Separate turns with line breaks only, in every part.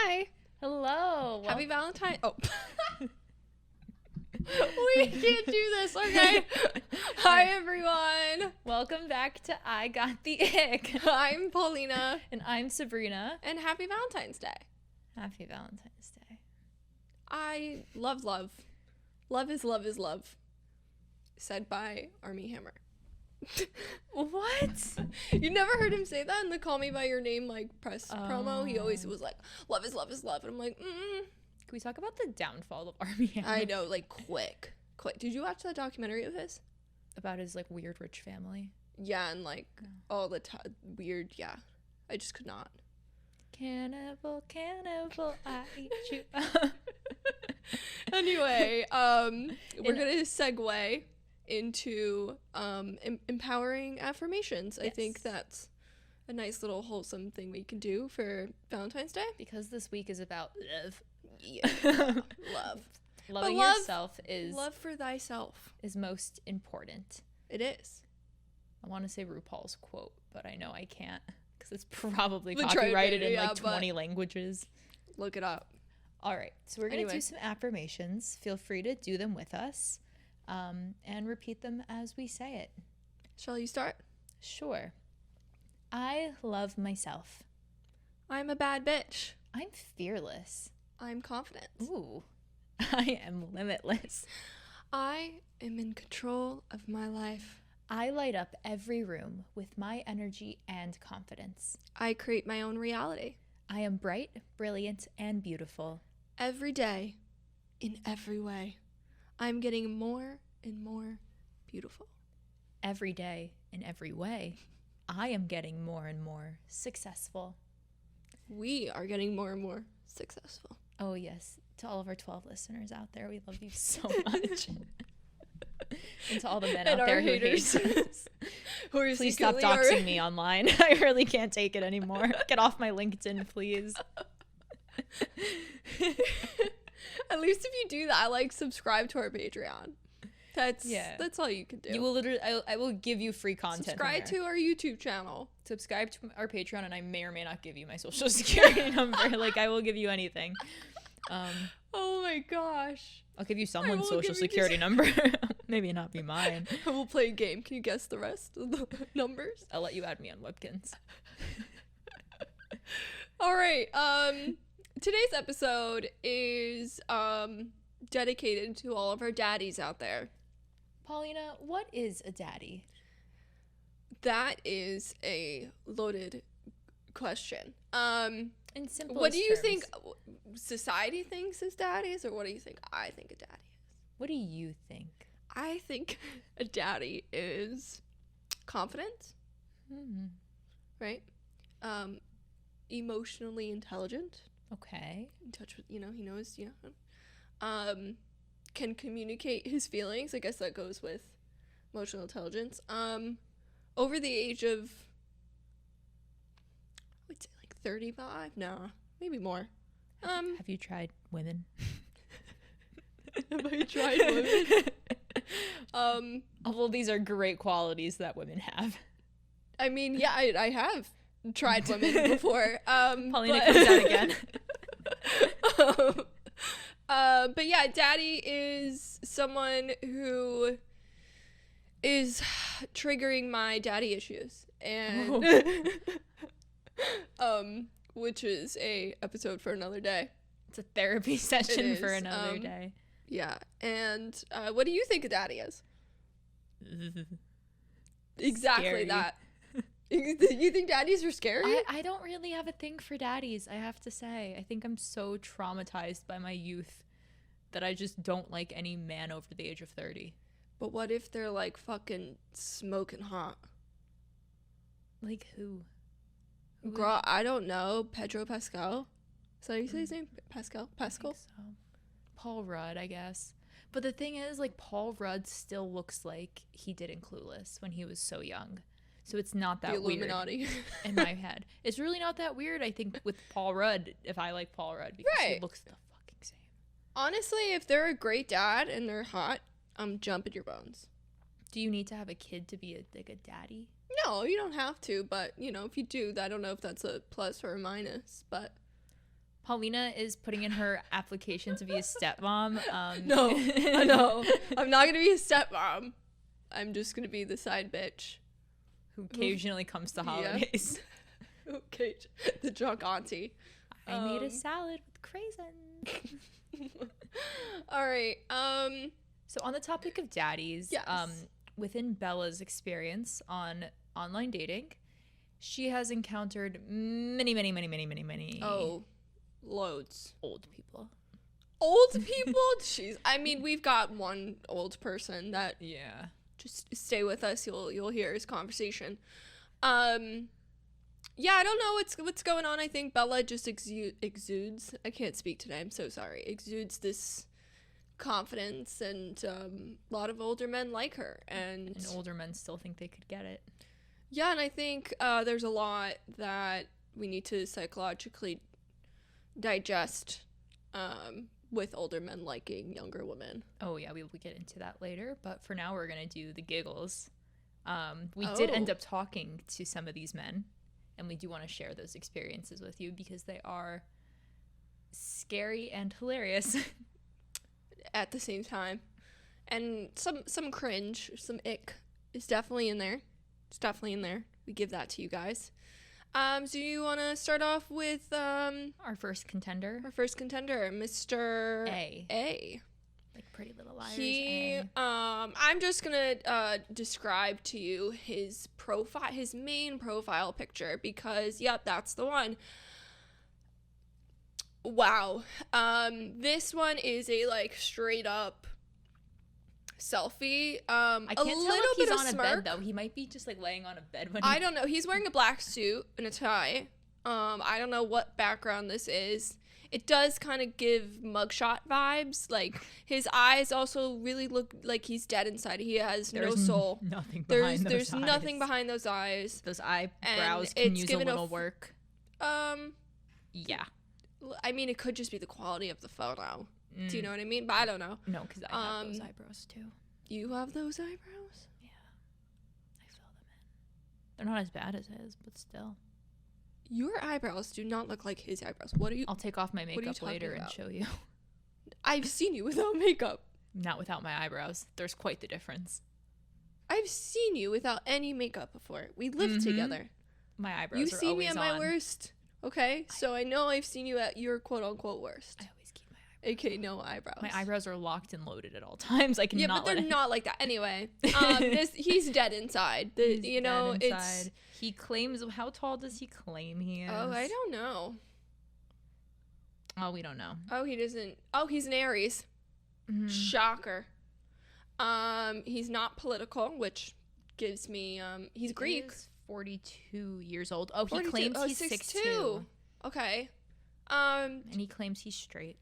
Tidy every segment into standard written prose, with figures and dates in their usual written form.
Hi.
Hello.
Happy Valentine. Oh. We can't do this, okay? Hi, everyone.
Welcome back to I Got the Ick.
I'm Paulina.
And I'm Sabrina.
And happy Valentine's Day.
Happy Valentine's Day.
I love love. Love is love is love. Said by Armie Hammer.
What?
You never heard him say that in the Call Me By Your Name press promo? He always was like, love is love is love. And I'm like,
Can we talk about the downfall of Armie Hammer?
I know, quick. Did you watch that documentary of his?
About his, weird rich family?
Yeah, and, all the weird, yeah. I just could not.
Cannibal, I eat you.
Anyway, we're going to segue into empowering affirmations. Yes. I think that's a nice little wholesome thing we can do for Valentine's Day.
Because this week is about love.
Yeah. Love.
Loving yourself is...
Love for thyself.
Is most important.
It is.
I want to say RuPaul's quote, but I know I can't. Because it's probably copyrighted in 20 languages.
Look it up.
All right. So we're going to do some affirmations. Feel free to do them with us. And repeat them as we say it.
Shall you start?
Sure. I love myself.
I'm a bad bitch.
I'm fearless.
I'm confident.
Ooh. I am limitless.
I am in control of my life.
I light up every room with my energy and confidence.
I create my own reality.
I am bright, brilliant, and beautiful.
Every day, in every way. I'm getting more and more beautiful.
Every day, in every way, I am getting more and more successful.
We are getting more and more successful.
Oh, yes. To all of our 12 listeners out there, we love you so much. And to all the men out there who hate us. Please stop doxing me online. I really can't take it anymore. Get off my LinkedIn, please.
At least if you do that, subscribe to our Patreon. That's all you can do.
You will literally, I will give you free content.
Subscribe to our YouTube channel.
Subscribe to our Patreon, and I may or may not give you my social security number. I will give you anything.
Oh my gosh.
I'll give you someone's social security number. Maybe not be mine.
We'll play a game. Can you guess the rest of the numbers?
I'll let you add me on Webkins.
All right. Today's episode is dedicated to all of our daddies out there.
Paulina, what is a daddy?
That is a loaded question.
In simple
what do you think society thinks is daddies, or what do you think I think a daddy is?
What do you think?
I think a daddy is confident, right? Emotionally intelligent.
Okay.
In touch with, he knows, can communicate his feelings. I guess that goes with emotional intelligence. Over the age of, I would say 35? No, maybe more.
Have you tried women?
Have I tried women?
Well, these are great qualities that women have.
I mean, yeah, I have tried women before.
Paulina comes out again.
But yeah, daddy is someone who is triggering my daddy issues, and which is a episode for another day.
It's a therapy session for another day.
Yeah, and what do you think a daddy is? Exactly
scary.
That. You think daddies are scary?
I don't really have a thing for daddies, I have to say. I think I'm so traumatized by my youth that I just don't like any man over the age of 30.
But what if they're fucking smoking hot?
Like who?
Girl, I don't know. Pedro Pascal? Is that how you say his name? Pascal? Pascal?
I think so. Paul Rudd, I guess. But the thing is, Paul Rudd still looks like he did in Clueless when he was so young. So it's not that weird in my head. It's really not that weird, I think, with Paul Rudd, if I like Paul Rudd, because he looks the fucking same.
Honestly, if they're a great dad and they're hot, I'm jumping your bones.
Do you need to have a kid to be a daddy?
No, you don't have to, but, if you do, I don't know if that's a plus or a minus, but
Paulina is putting in her application to be a stepmom.
No, I'm not gonna be a stepmom. I'm just gonna be the side bitch
who occasionally comes to holidays.
Yeah. Okay, the drunk auntie.
I made a salad with craisins.
All right.
So on the topic of daddies,
yes.
Within Bella's experience on online dating, she has encountered many.
Oh, loads.
Old people.
Old people? Jeez. I mean, we've got one old person that.
Yeah.
Just stay with us. You'll hear his conversation. Yeah, I don't know what's going on. I think Bella just exudes. I can't speak today. I'm so sorry. Exudes this confidence, and a lot of older men like her, and
older men still think they could get it.
Yeah, and I think there's a lot that we need to psychologically digest with older men liking younger women.
Oh yeah, we will get into that later, but for now we're gonna do the giggles. We did end up talking to some of these men, and we do want to share those experiences with you because they are scary and hilarious
at the same time, and some cringe, some ick is definitely in there. It's definitely in there. We give that to you guys. So you want to start off with
our first contender?
Our first contender, Mr.
A. Like Pretty Little Liars.
He, I'm just gonna describe to you his profile, his main profile picture, because yep, that's the one. Wow. This one is a like straight up selfie.
I can't tell if he's on a bed though. He might be just like laying on a bed when
I don't know. He's wearing a black suit and a tie. I don't know what background this is. It does kind of give mugshot vibes. Like his eyes also really look like he's dead inside. He has no soul.
Nothing behind
there's nothing behind those eyes.
Those eyebrows can use a little work. Yeah.
I mean, it could just be the quality of the photo. Do you know what I mean? But I don't know.
No, because I have those eyebrows too.
You have those eyebrows?
Yeah. I fill them in. They're not as bad as his, but still.
Your eyebrows do not look like his eyebrows. What are you?
I'll take off my makeup later and show you.
I've seen you without makeup.
Not without my eyebrows. There's quite the difference.
I've seen you without any makeup before. We lived together.
My eyebrows are always on.
You see me at my worst. Okay, so I know I've seen you at your quote-unquote worst.
I always keep my eyebrows.
Okay, no eyebrows.
My eyebrows are locked and loaded at all times. I cannot.
Yeah, but they're not like that. Anyway, he's dead inside. Dead inside.
He claims. How tall does he claim he is?
Oh, I don't know.
Oh, we don't know.
Oh, he doesn't. Oh, he's an Aries. Mm-hmm. Shocker. He's not political, which gives me. He's Greek.
He's 42 years old. Oh, he claims he's 6'2".
Okay.
And he claims he's straight.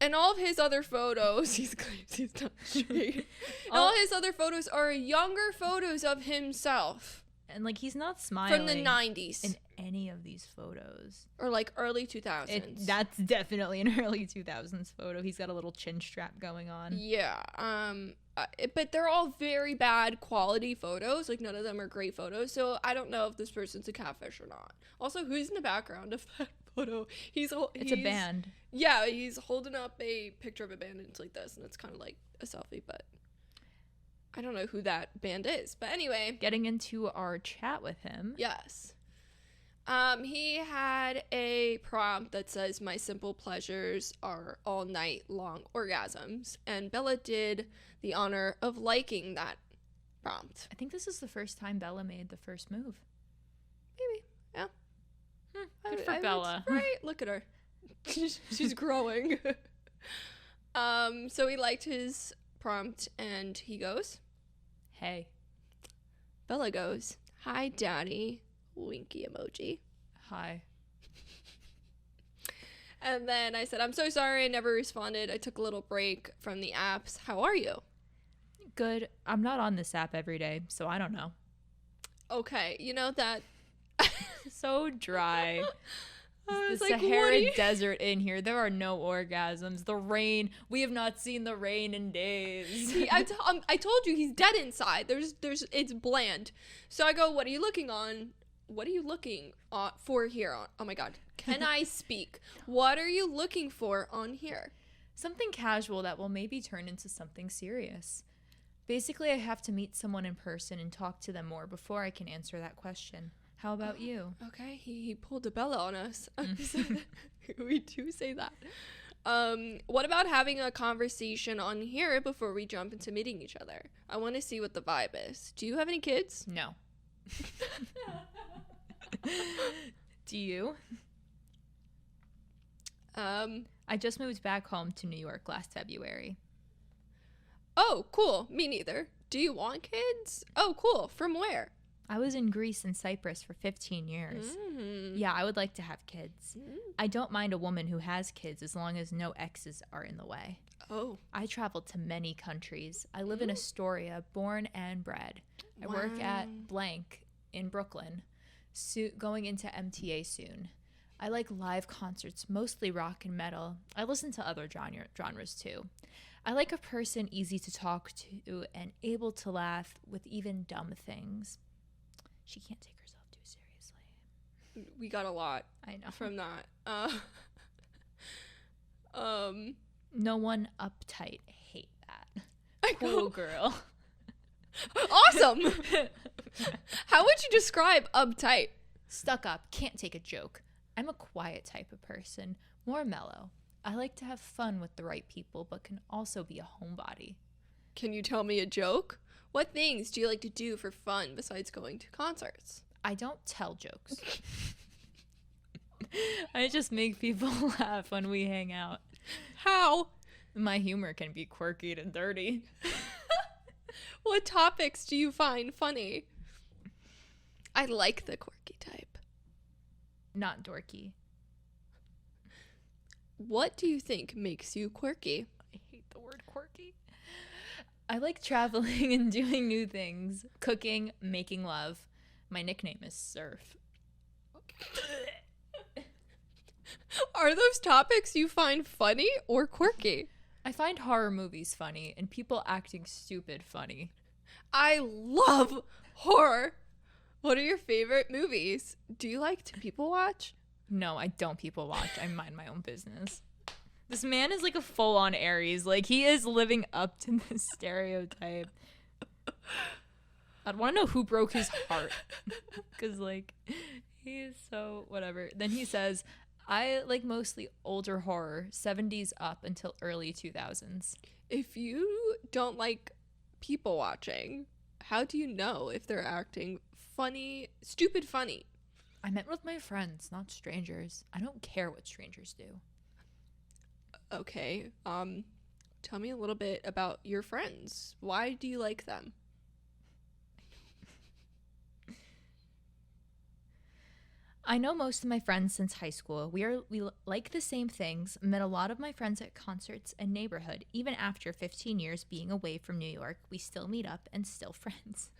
And all of his other photos, he claims he's not straight. All his other photos are younger photos of himself.
And like he's not smiling
from the 90s
in any of these photos,
or like early 2000s.
That's definitely an early 2000s photo. He's got a little chin strap going on.
Yeah. But they're all very bad quality photos. Like none of them are great photos. So I don't know if this person's a catfish or not. Also, who's in the background of that photo? It's a band. Yeah, he's holding up a picture of a band and it's like this, and it's kind of like a selfie, but I don't know who that band is. But anyway,
getting into our chat with him.
Yes. He had a prompt that says, "My simple pleasures are all night long orgasms." And Bella did the honor of liking that prompt.
I think this is the first time Bella made the first move.
Maybe. Yeah.
Good for Bella.
Right? Look at her. She's growing. So he liked his prompt and he goes,
"Hey."
Bella goes, "Hi, Daddy." Winky emoji.
Hi.
And then I said, "I'm so sorry I never responded. I took a little break from the apps. How are you?"
Good. I'm not on this app every day, so I don't know.
Okay, you know that.
So dry. The Sahara Desert in here. There are no orgasms. The rain. We have not seen the rain in days.
I told you he's dead inside. It's bland. So I go, "What are you looking on what are you looking for here? Oh my God. Can I speak? What are you looking for on here?
Something casual that will maybe turn into something serious. Basically, I have to meet someone in person and talk to them more before I can answer that question. How about you?
Okay, he pulled a Bella on us. We do say that. What about having a conversation on here before we jump into meeting each other? I want to see what the vibe is. Do you have any kids?
No. Do you? I just moved back home to New York last February.
Oh, cool. Me neither. Do you want kids? Oh, cool. From where?
I was in Greece and Cyprus for 15 years. Yeah, I would like to have kids. I don't mind a woman who has kids as long as no exes are in the way.
Oh.
I traveled to many countries. I live in Astoria, born and bred. I work at blank in Brooklyn, going into MTA soon. I like live concerts, mostly rock and metal. I listen to other genres too. I like a person easy to talk to and able to laugh with even dumb things. She can't take herself too seriously.
We got a lot.
I know.
From that.
No one uptight. I hate that. Cool girl.
Awesome. How would you describe uptight?
Stuck up. Can't take a joke. I'm a quiet type of person. More mellow. I like to have fun with the right people, but can also be a homebody.
Can you tell me a joke? What things do you like to do for fun besides going to concerts?
I don't tell jokes. I just make people laugh when we hang out.
How?
My humor can be quirky and dirty.
What topics do you find funny? I like the quirky type.
Not dorky.
What do you think makes you quirky?
I hate the word quirky. I like traveling and doing new things. Cooking, making love. My nickname is Surf.
Are those topics you find funny or quirky?
I find horror movies funny and people acting stupid funny.
I love horror. What are your favorite movies? Do you like to people watch?
No, I don't people watch. I mind my own business. This man is like a full-on Aries. Like, he is living up to this stereotype. I'd want to know who broke his heart. Because, like, he is so whatever. Then he says, I like mostly older horror, 70s up until early 2000s.
If you don't like people watching, how do you know if they're acting funny, stupid funny?
I met with my friends, not strangers. I don't care what strangers do.
Okay, tell me a little bit about your friends. Why do you like them?
I know most of my friends since high school. We like the same things, met a lot of my friends at concerts and neighborhood. Even after 15 years being away from New York, we still meet up and still friends.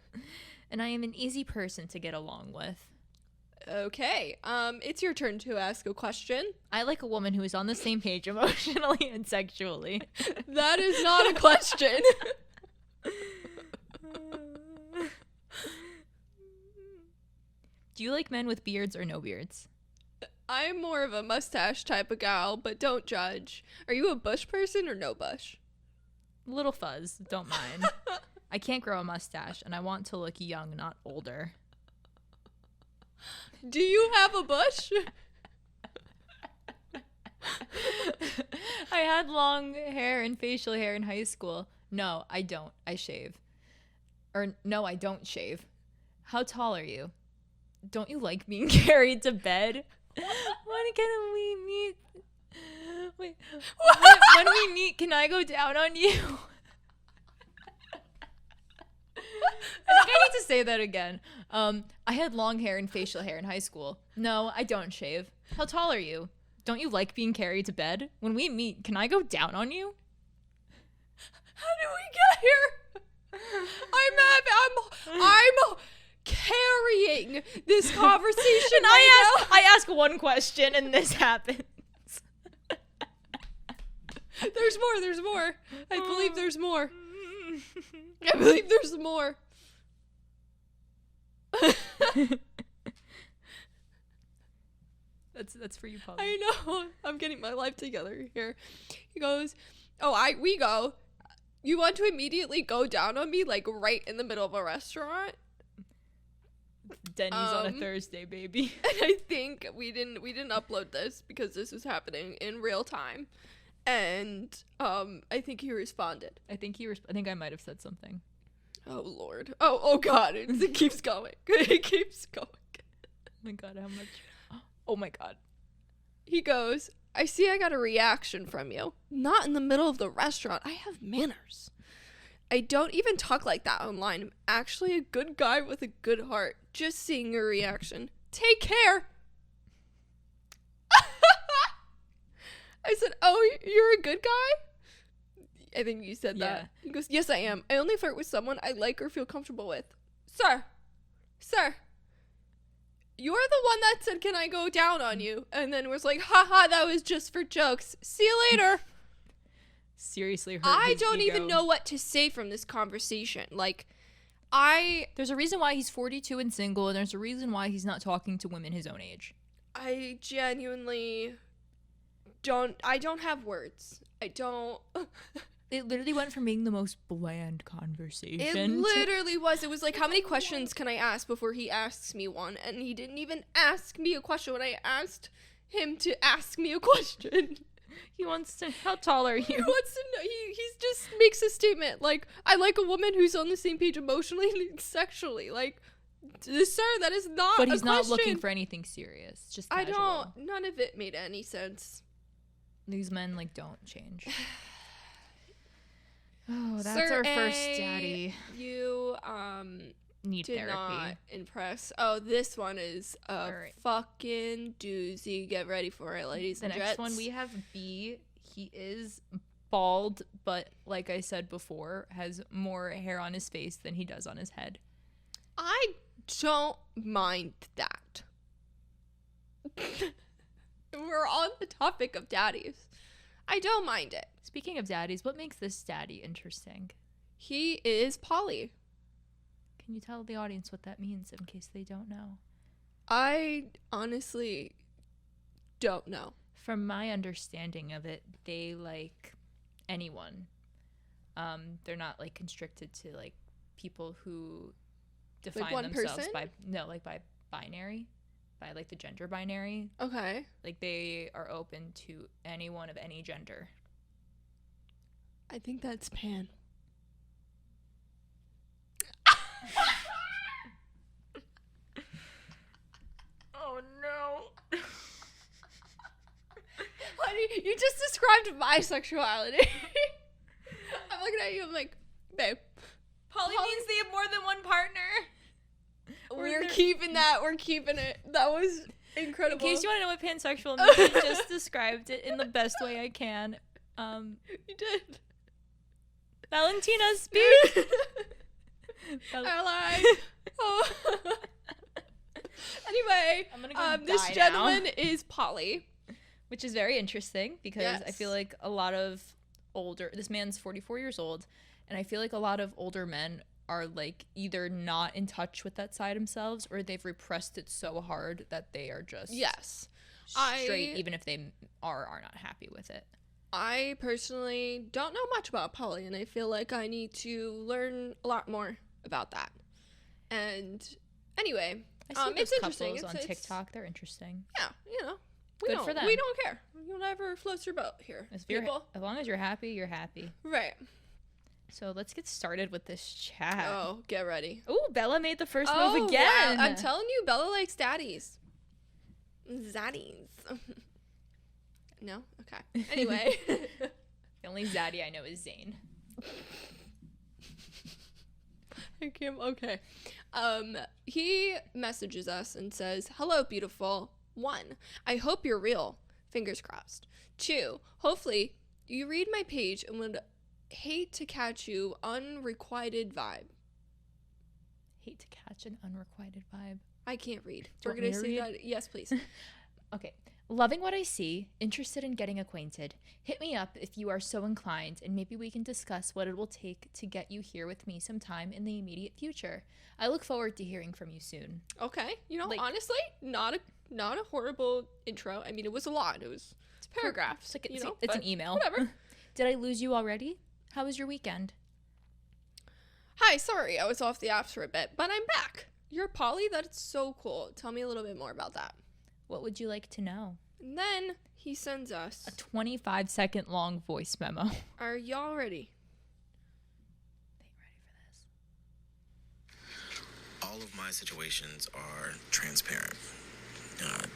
And I am an easy person to get along with.
Okay, it's your turn to ask a question.
I like a woman who is on the same page emotionally and sexually.
That is not a question.
Do you like men with beards or no beards?
I'm more of a mustache type of gal, but don't judge. Are you a bush person or no bush?
Little fuzz, don't mind. I can't grow a mustache, and I want to look young, not older.
Do you have a bush?
I had long hair and facial hair in high school. No, I don't. I shave. Or no, I don't shave. How tall are you? Don't you like being carried to bed? When can we meet? Wait, when we meet, can I go down on you? I think I need to say that again. I had long hair and facial hair in high school. No, I don't shave. How tall are you? Don't you like being carried to bed? When we meet, can I go down on you?
How did we get here? I'm carrying this conversation.
I ask one question and this happens.
There's more. I believe there's more. I believe there's more.
That's for you, Polly.
I know. I'm getting my life together here. He goes, we go. You want to immediately go down on me, like, right in the middle of a restaurant?
Denny's on a Thursday, baby.
And I think we didn't upload this because this was happening in real time. And I think he responded.
I think I might have said something.
Oh, Lord. Oh, God. It keeps going. It keeps going.
Oh, my God. How much? Oh, my God.
He goes, I see I got a reaction from you. Not in the middle of the restaurant. I have manners. I don't even talk like that online. I'm actually a good guy with a good heart. Just seeing your reaction. Take care. I said, oh, you're a good guy? I think you said that. He goes, yes, I am. I only flirt with someone I like or feel comfortable with. Sir, you're the one that said, can I go down on you? And then was like, haha, that was just for jokes. See you later.
Seriously hurt
I
his
don't
ego.
even know what to say from this conversation. Like,
There's a reason why he's 42 and single, and there's a reason why he's not talking to women his own age.
I genuinely don't have words. I don't.
It literally went from being the most bland conversation.
It literally was. It was like, how many questions can I ask before he asks me one? And he didn't even ask me a question when I asked him to ask me a question.
He wants to, how tall are you?
He wants to know. He just makes a statement like, I like a woman who's on the same page emotionally and sexually. Like, sir, that is not
But he's
a
not
question.
looking for anything serious. Just casual.
None of it made any sense.
These men, like, don't change. Oh, that's our first daddy.
You,
need
did
therapy.
not impress. Oh, this one is a fucking doozy. Get ready for it, ladies and gents.
The next one we have B. He is bald, but like I said before, has more hair on his face than he does on his head.
I don't mind that. We're on the topic of daddies. I don't mind it.
Speaking of daddies, what makes this daddy interesting?
He is poly.
Can you tell the audience what that means in case they don't know?
I honestly don't know.
From my understanding of it, they like anyone. They're not like constricted to like people who define
like one
themselves
person?
by binary, by like the gender binary.
Okay.
Like they are open to anyone of any gender.
I think that's pan.
Oh no.
Honey, you just described my sexuality. I'm looking at you, I'm like, babe.
Poly means they have more than one partner.
We're keeping that. We're keeping it. That was incredible.
In case you want to know what pansexual means, I just described it in the best way I can.
You did.
Valentina, speak.
Ally. Oh. Anyway,
I'm gonna go
this gentleman is poly,
which is very interesting because
yes.
I feel like a lot of this man's 44 years old, and I feel like a lot of older men are like either not in touch with that side themselves or they've repressed it so hard that they are just straight, even if they are not happy with it.
I personally don't know much about poly, and I feel like I need to learn a lot more about that. And anyway,
I see
it's interesting.
Couples on TikTok. They're interesting.
Yeah, you know,
good for them.
We don't care. Whatever floats your boat here, people.
As long as you're happy, you're happy.
Right.
So let's get started with this chat.
Oh, get ready.
Ooh, Bella made the first move again.
Wow. I'm telling you, Bella likes daddies. Zaddies. No? Okay. Anyway.
The only Zaddy I know is Zane.
Okay. He messages us and says, hello, beautiful. 1, I hope you're real. Fingers crossed. 2, hopefully you read my page and would hate to catch you unrequited vibe.
Hate to catch an unrequited vibe.
I can't read.
Do
We're going to say that. Yes, please.
Okay. Loving what I see, interested in getting acquainted. Hit me up if you are so inclined, and maybe we can discuss what it will take to get you here with me sometime in the immediate future. I look forward to hearing from you soon.
Okay. You know,
like,
honestly, not a not a horrible intro. I mean, it was a lot. It's paragraphs.
It's like it's an email.
Whatever.
Did I lose you already? How was your weekend?
Hi, sorry, I was off the apps for a bit, but I'm back. You're Polly? That's so cool. Tell me a little bit more about that.
What would you like to know?
And then he sends us
a 25-second long voice memo.
Are y'all ready?
Are you ready
for this? All of my situations are transparent.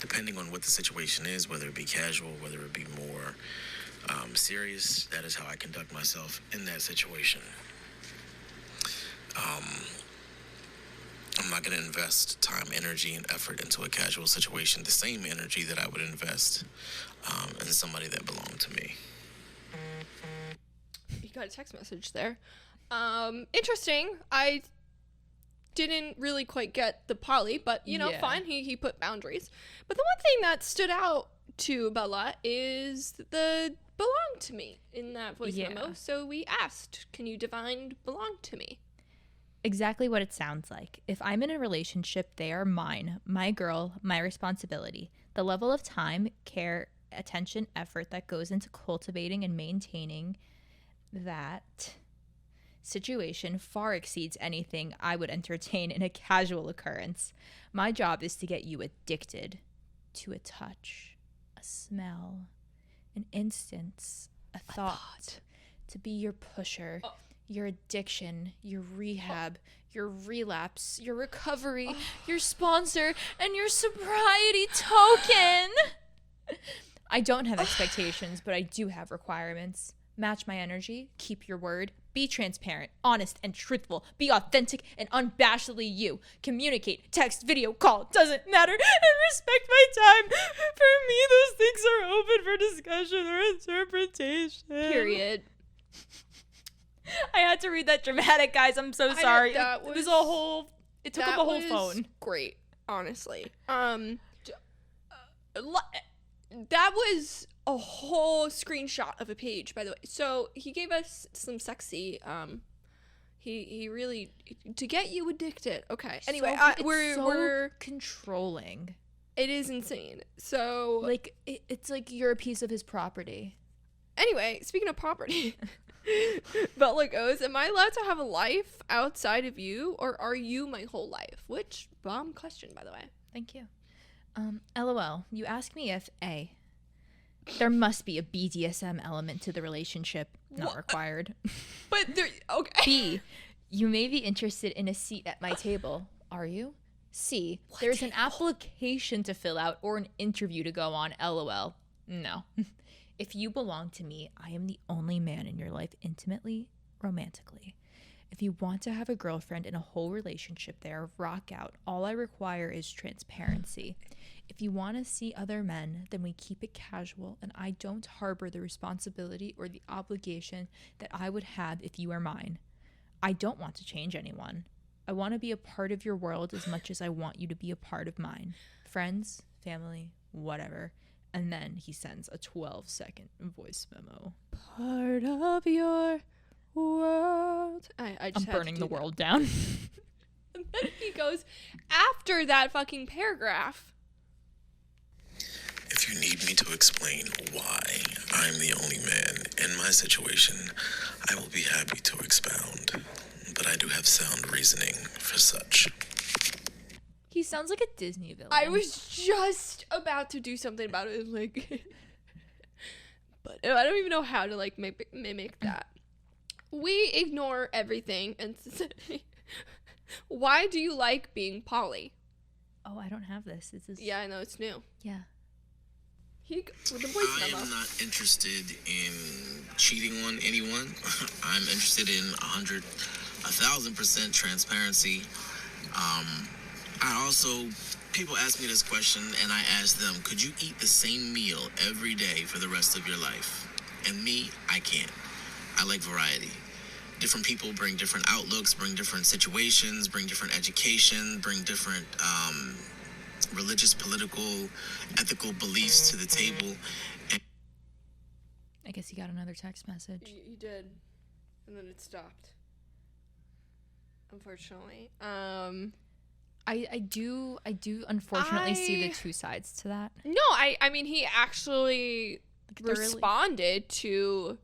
Depending on what the situation is, whether it be casual, whether it be more serious, that is how I conduct myself in that situation. I'm not going to invest time, energy, and effort into a casual situation, the same energy that I would invest in somebody that belonged to me.
You got a text message there. Interesting. I didn't really quite get the poly, but, fine. He put boundaries. But the one thing that stood out to Bella is the belong to me in that voice memo. So we asked, can you define belong to me?
Exactly what it sounds like. If I'm in a relationship, they are mine, my girl, my responsibility. The level of time, care, attention, effort that goes into cultivating and maintaining that situation far exceeds anything I would entertain in a casual occurrence. My job is to get you addicted to a touch, a smell, an instance, a thought, to be your pusher. Your addiction, your rehab, your relapse, your recovery, your sponsor, and your sobriety token. I don't have expectations, but I do have requirements. Match my energy, keep your word, be transparent, honest, and truthful, be authentic and unabashedly you. Communicate, text, video, call, doesn't matter, and respect my time. For me, those things are open for discussion or interpretation.
Period.
I had to read that dramatic, guys. I'm so sorry. It took up a whole phone.
Great, honestly. That was a whole screenshot of a page, by the way. So he gave us some sexy. He really to get you addicted. Okay. Anyway, we're
controlling.
It is insane. So
like it's like you're a piece of his property.
Anyway, speaking of property. But like, am I allowed to have a life outside of you, or are you my whole life? Which bomb question, by the way.
Thank you. LOL. You ask me if A, there must be a BDSM element to the relationship. Not required.
But there, okay.
B, you may be interested in a seat at my table. Are you? C, there's an application to fill out or an interview to go on. LOL. No. If you belong to me, I am the only man in your life intimately, romantically. If you want to have a girlfriend in a whole relationship there, rock out. All I require is transparency. If you want to see other men, then we keep it casual, and I don't harbor the responsibility or the obligation that I would have if you are mine. I don't want to change anyone. I want to be a part of your world as much as I want you to be a part of mine. Friends, family, whatever. And then he sends a 12-second voice memo.
Part of your world. I'm
burning the world down.
And then he goes, after that fucking paragraph.
If you need me to explain why I'm the only man in my situation, I will be happy to expound. But I do have sound reasoning for such.
He sounds like a Disney villain.
I was just about to do something about it, like, but I don't even know how to like mimic that. We ignore everything and say, why do you like being Polly?
Oh, I don't have this.
Yeah, I know, it's new.
Yeah.
With the voice memo. I am not interested in cheating on anyone. I'm interested in 1,000% transparency. People ask me this question, and I ask them, could you eat the same meal every day for the rest of your life? And me, I can't. I like variety. Different people bring different outlooks, bring different situations, bring different education, bring different religious, political, ethical beliefs to the table.
I guess he got another text message.
You did. And then it stopped. Unfortunately.
I do unfortunately see the two sides to that.
No, I mean, he actually responded to,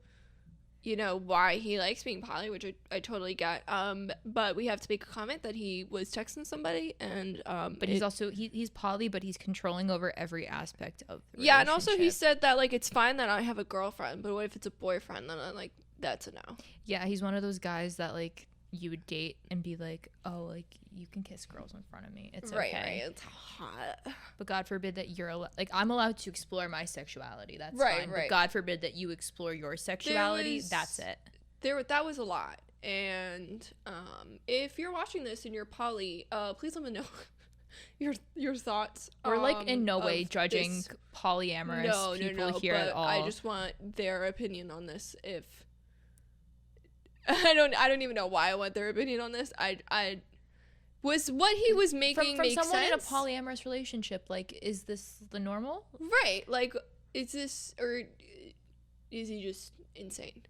you know, why he likes being poly, which I totally get. But we have to make a comment that he was texting somebody, and
but he's also he's poly, but he's controlling over every aspect of the relationship.
Yeah, and also he said that, like, it's fine that I have a girlfriend, but what if it's a boyfriend? Then I'm like, that's a no.
Yeah, he's one of those guys that, like, you would date and be like, oh, like, you can kiss girls in front of me. It's okay.
Right, it's hot.
But God forbid that you're like, I'm allowed to explore my sexuality. That's fine. But God forbid that you explore your sexuality. That's it.
That was a lot. And if you're watching this and you're poly, please let me know your thoughts.
We're like in no way judging polyamorous people here at all.
I just want their opinion on this. If I don't even know why I want their opinion on this. I was what he was making
from
make
someone
sense?
In a polyamorous relationship. Like, is this the normal?
Right. Like, is this, or is he just insane?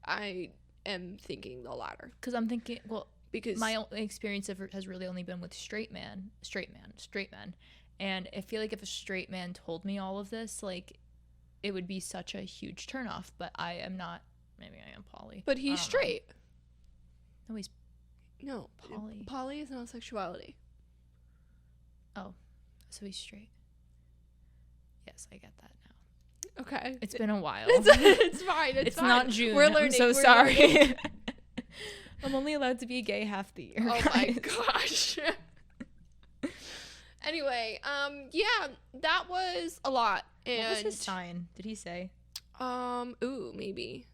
I am thinking the latter.
Because I'm thinking, well,
because
my experience has really only been with straight men, and I feel like if a straight man told me all of this, like, it would be such a huge turnoff. But I am not. Maybe I am poly.
But he's straight.
No, he's
poly. Poly is not sexuality.
Oh, so he's straight. Yes, I get that now.
Okay.
It's been a while.
It's fine. It's fine.
Not June.
We're learning.
I'm so sorry. I'm only allowed to be gay half the year.
Oh my gosh. Anyway, yeah, that was a lot. And
what was his sign? Did he say?
Maybe.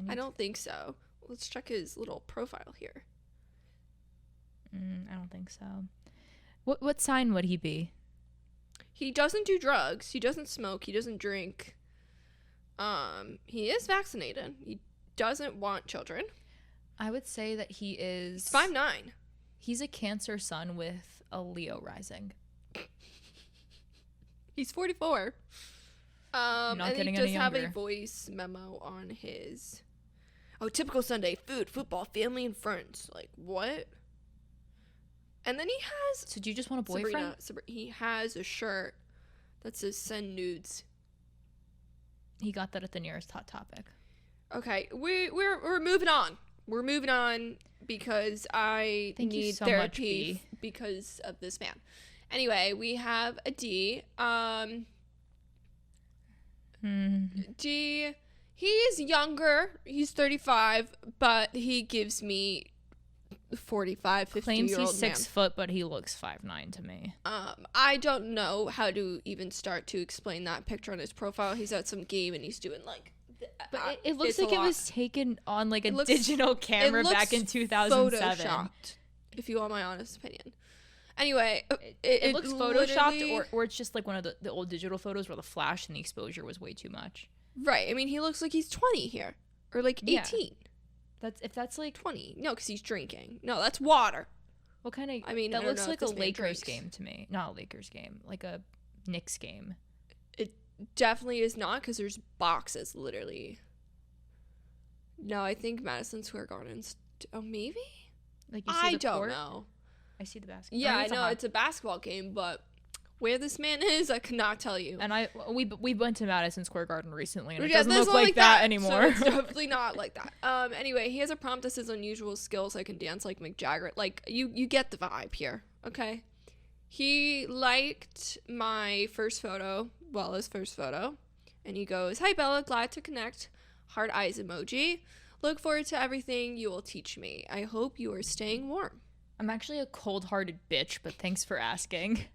I don't think so. Let's check his little profile here.
I don't think so. What sign would he be?
He doesn't do drugs. He doesn't smoke. He doesn't drink. He is vaccinated. He doesn't want children.
I would say that he is
5'9".
He's a Cancer sun with a Leo rising.
He's 44.
Not
and
getting
he does
any
have
younger.
a voice memo on his. Oh, typical Sunday: food, football, family, and friends. Like, what? And then he has.
So do you just want a boyfriend?
He has a shirt that says "Send nudes."
He got that at the nearest Hot Topic.
Okay, we're moving on. We're moving on because I need therapy because of this man. Anyway, we have a D. D. He is younger. He's 35, but he gives me 45, 50-year-old man.
Claims he's 6 foot, but he looks 5'9" to me.
I don't know how to even start to explain that picture on his profile. He's at some game and he's doing like.
But it looks like it was taken on like a digital camera back in 2007.
Photoshopped, if you want my honest opinion. Anyway,
it looks photoshopped, or it's just like one of the old digital photos where the flash and the exposure was way too much.
Right. I mean, he looks like he's 20 here, or like 18.
Yeah. That's like
20. No, because he's drinking. No, that's water.
What kind of?
I mean,
that looks like a Lakers game to me. Not a Lakers game, like a Knicks game.
It definitely is not, because there's boxes literally. No, I think Madison Square Garden's. Oh, maybe.
Like you see
I don't know.
I see the basketball.
Yeah, I know it's a basketball game, but where this man is, I cannot tell you.
And we went to Madison Square Garden recently, and it
doesn't
look like that anymore.
So it's definitely not like that. Anyway, he has a prompt that says unusual skills. I can dance like Mick Jagger. Like, you get the vibe here, okay? He liked my first photo, his first photo, and he goes, "Hi Bella, glad to connect. Heart eyes emoji. Look forward to everything you will teach me. I hope you are staying warm."
I'm actually a cold-hearted bitch, but thanks for asking.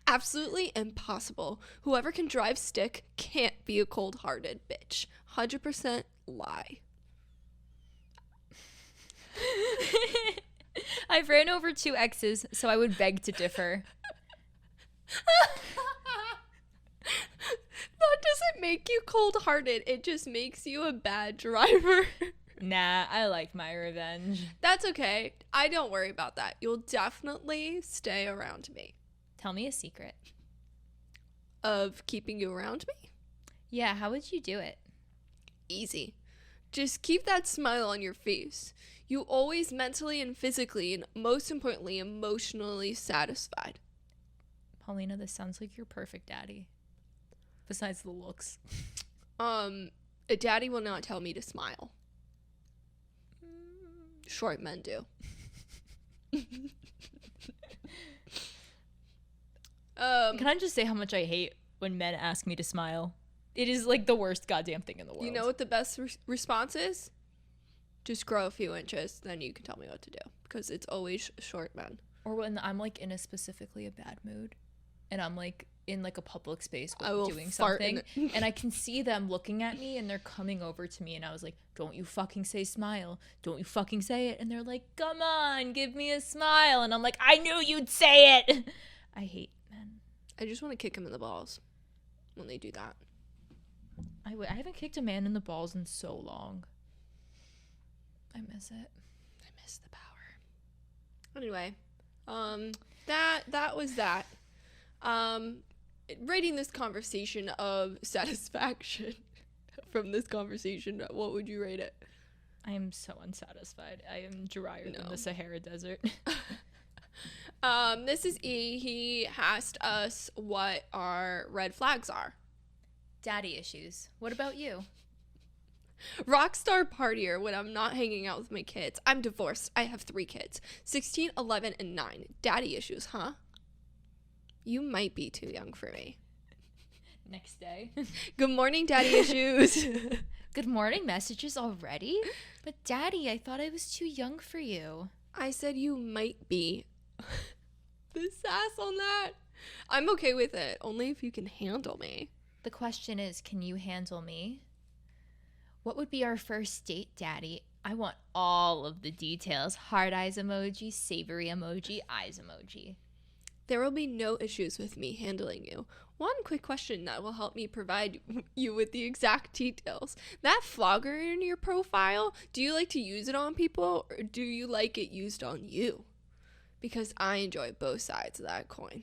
Absolutely impossible. Whoever can drive stick can't be a cold-hearted bitch. 100% lie.
I've ran over 2 exes, so I would beg to differ.
That doesn't make you cold-hearted. It just makes you a bad driver.
Nah, I like my revenge.
That's okay. I don't worry about that. You'll definitely stay around me.
Tell me a secret.
Of keeping you around me?
Yeah, how would you do it?
Easy. Just keep that smile on your face. You always mentally and physically, and most importantly, emotionally satisfied.
Paulina, this sounds like your perfect daddy. Besides the looks.
A daddy will not tell me to smile. Short men do.
Can I just say how much I hate when men ask me to smile? It is like the worst goddamn thing in the world.
You know what the best response is? Just grow a few inches, then you can tell me what to do. Because it's always short men.
Or when I'm like in a specifically a bad mood, and I'm like in like a public space doing
fart
something, and I can see them looking at me, and they're coming over to me, and I was like, don't you fucking say smile, don't you fucking say it. And they're like, come on, give me a smile. And I'm like, I knew you'd say it. I hate men.
I just want to kick them in the balls when they do that.
I haven't kicked a man in the balls in so long. I miss it.
I miss the power. Anyway, that was that. Rating this conversation of satisfaction from this conversation, what would you rate it?
I am so unsatisfied. I am drier than the Sahara Desert.
This is E. He asked us what our red flags are.
Daddy issues. What about you?
Rockstar partier when I'm not hanging out with my kids. I'm divorced. I have 3 kids. 16, 11, and 9. Daddy issues, huh? You might be too young for me.
Next day.
Good morning, daddy issues.
Good morning messages already? But daddy, I thought I was too young for you.
I said you might be. The sass on that. I'm okay with it. Only if you can handle me.
The question is, can you handle me? What would be our first date, daddy? I want all of the details. Hard eyes emoji, savory emoji, eyes emoji.
There will be no issues with me handling you. One quick question that will help me provide you with the exact details. That flogger in your profile, do you like to use it on people or do you like it used on you? Because I enjoy both sides of that coin.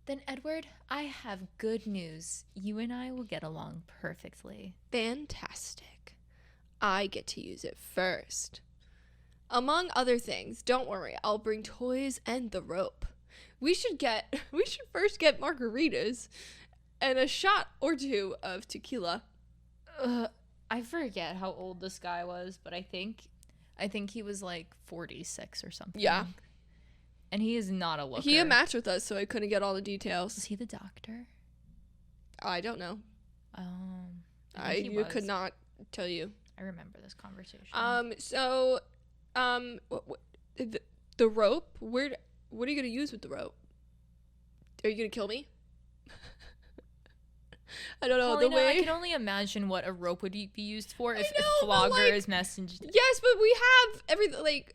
Then, Edward, I have good news. You and I will get along perfectly.
Fantastic. I get to use it first. Among other things, don't worry, I'll bring toys and the rope. We should first get margaritas and a shot or 2 of tequila.
I forget how old this guy was, but I think he was like 46 or something.
Yeah.
And he is not a looker.
He matched with us, so I couldn't get all the details.
Is he the doctor?
I don't know.
You
could not tell you.
I remember this conversation.
The rope. What are you gonna use with the rope? Are you gonna kill me? I don't know.
Paulina, I can only imagine what a rope would be used for if flogger is messenger.
Yes, but we have everything. Like,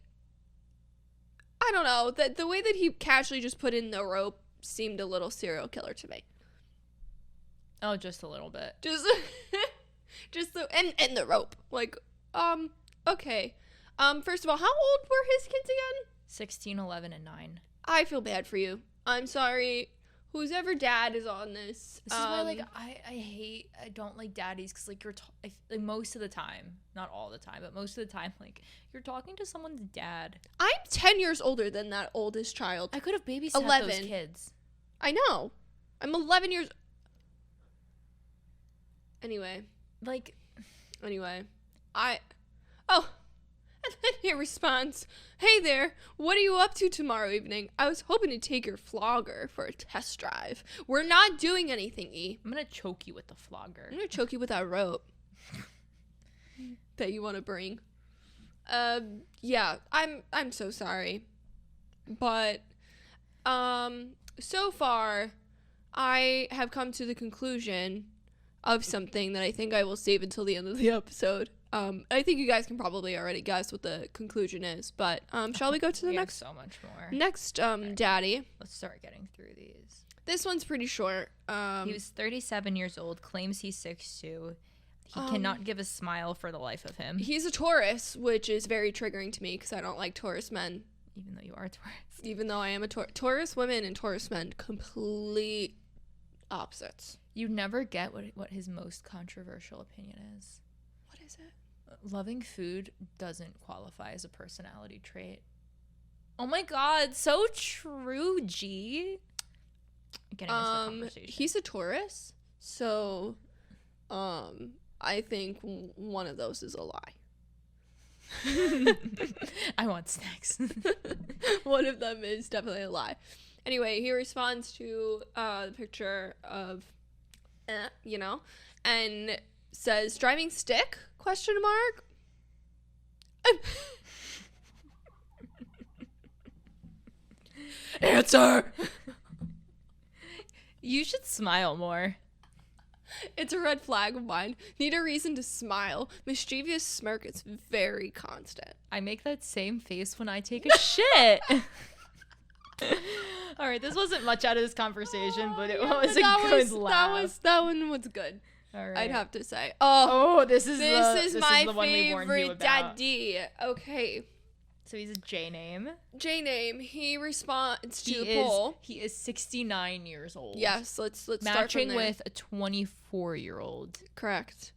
I don't know. The way that he casually just put in the rope seemed a little serial killer to me.
Oh, just a little bit.
Just and the rope. Like, okay. First of all, how old were his kids again?
16, 11, and 9. I
feel bad for you. I'm sorry. Whose ever dad is on this.
This is why, like, I don't like daddies because, like, like, most of the time, not all the time, but most of the time, like, you're talking to someone's dad.
I'm 10 years older than that oldest child.
I could have babysat those kids.
I know. I'm 11 years. Anyway. And then he responds, "Hey there, what are you up to tomorrow evening? I was hoping to take your flogger for a test drive. We're not doing anything, E."
I'm going to choke you with the flogger.
I'm going to choke you with that rope that you want to bring. Yeah, I'm so sorry. But, so far, I have come to the conclusion of something that I think I will save until the end of the episode. I think you guys can probably already guess what the conclusion is, but shall we go to the next?
So much more.
Next, daddy.
Let's start getting through these.
This one's pretty short.
He was 37 years old, claims he's 6'2". He cannot give a smile for the life of him.
He's a Taurus, which is very triggering to me because I don't like Taurus men.
Even though you are a Taurus.
Even though I am a Taurus women and Taurus men, complete opposites.
You never get what his most controversial opinion is.
What is it?
Loving food doesn't qualify as a personality trait. Oh my god, so true, G. Getting into the conversation.
He's a Taurus, so I think one of those is a lie.
I want snacks.
One of them is definitely a lie. Anyway, he responds to the picture of, and says, driving stick? ? Answer!
You should smile more.
It's a red flag of mine. Need a reason to smile. Mischievous smirk is very constant.
I make that same face when I take a shit. All right, this wasn't much out of this conversation, but it was a good laugh.
That one was good.
All right.
I'd have to say.
This is
my
the one we warned you
favorite
about.
daddy. Okay.
So he's a J name.
He responds to the poll.
He is 69 years old.
Yes, let's start from
matching
there.
with a 24-year-old.
Correct.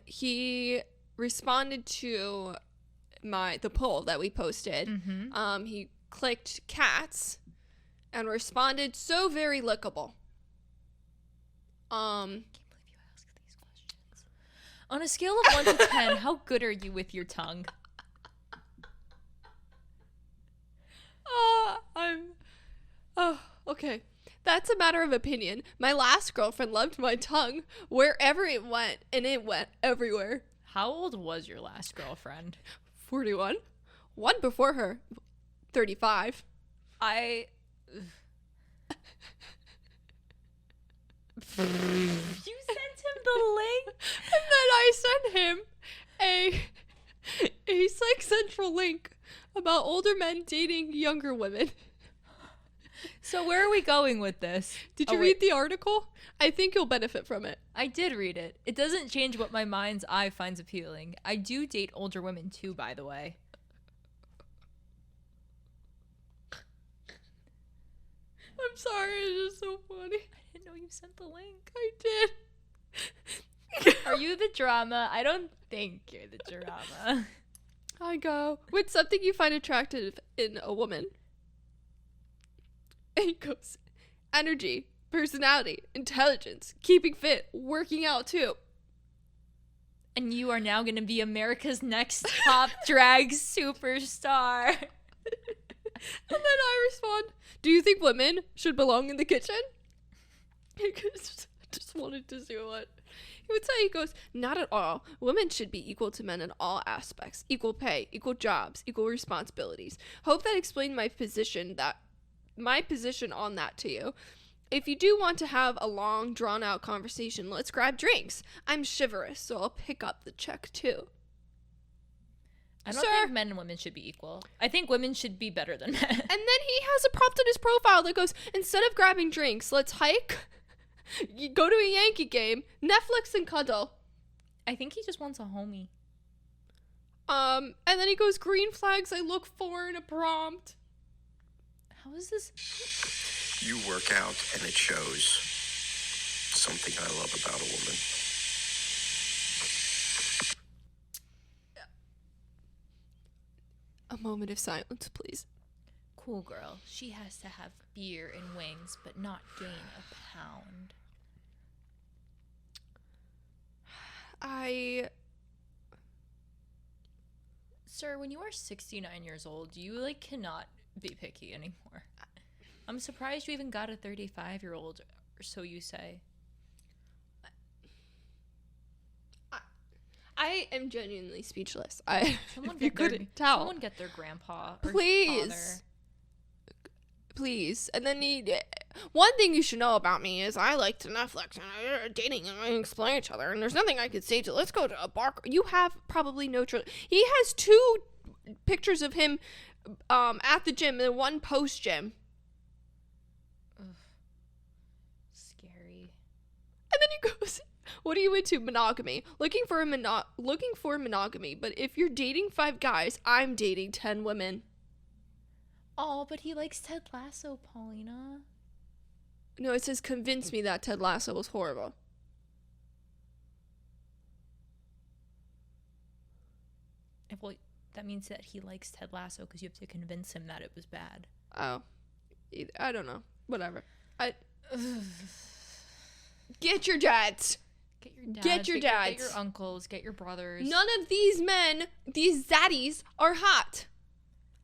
He responded to the poll that we posted.
Mm-hmm.
He clicked cats and responded, so very lickable.
I can't believe you asked these questions. On a scale of 1 to 10, how good are you with your tongue?
Okay. That's a matter of opinion. My last girlfriend loved my tongue wherever it went, and it went everywhere.
How old was your last girlfriend?
41. One before her. 35.
You sent him the link?
And then I sent him a Sex Central link about older men dating younger women.
So where are we going with this?
Did you read the article? I think you'll benefit from it.
I did read it. It doesn't change what my mind's eye finds appealing. I do date older women too, by the way.
I'm sorry, it's just so funny.
I didn't know you sent the link.
I did.
Are you the drama? I don't think you're the drama.
I go, what's something you find attractive in a woman? And he goes, energy, personality, intelligence, keeping fit, working out too.
And you are now going to be America's next top drag superstar.
And then I respond, do you think women should belong in the kitchen? I just wanted to see what he would say. He goes, not at all. Women should be equal to men in all aspects. Equal pay, equal jobs, equal responsibilities. Hope that explained my position on that to you. If you do want to have a long, drawn-out conversation, let's grab drinks. I'm chivalrous, so I'll pick up the check too.
I don't think men and women should be equal. I think women should be better than men.
And then he has a prompt in his profile that goes, instead of grabbing drinks, let's hike, you go to a Yankee game, Netflix and cuddle.
I think he just wants a homie.
And then he goes, green flags I look for in a prompt.
How is this?
You work out and it shows. Something I love about a woman.
A moment of silence, please.
Cool girl. She has to have beer and wings, but not gain a pound. Sir, when you are 69 years old, you, cannot be picky anymore. I'm surprised you even got a 35-year-old, or so you say.
I am genuinely speechless.
Someone get their grandpa or
please.
father.
Please. And then one thing you should know about me is I like to Netflix and dating and I explain each other and there's nothing I could say to let's go to a bar. You have probably no he has 2 pictures of him at the gym and 1 post gym.
Scary.
And then he goes, what are you into? Monogamy. Looking for monogamy, but if you're dating 5 guys, I'm dating 10 women.
Oh, but he likes Ted Lasso, Paulina.
No, it says convince me that Ted Lasso was horrible.
that means that he likes Ted Lasso because you have to convince him that it was bad.
Oh. I don't know. Whatever. Get your dads.
Get your dads. Get your uncles. Get your brothers.
None of these men, these zaddies, are hot.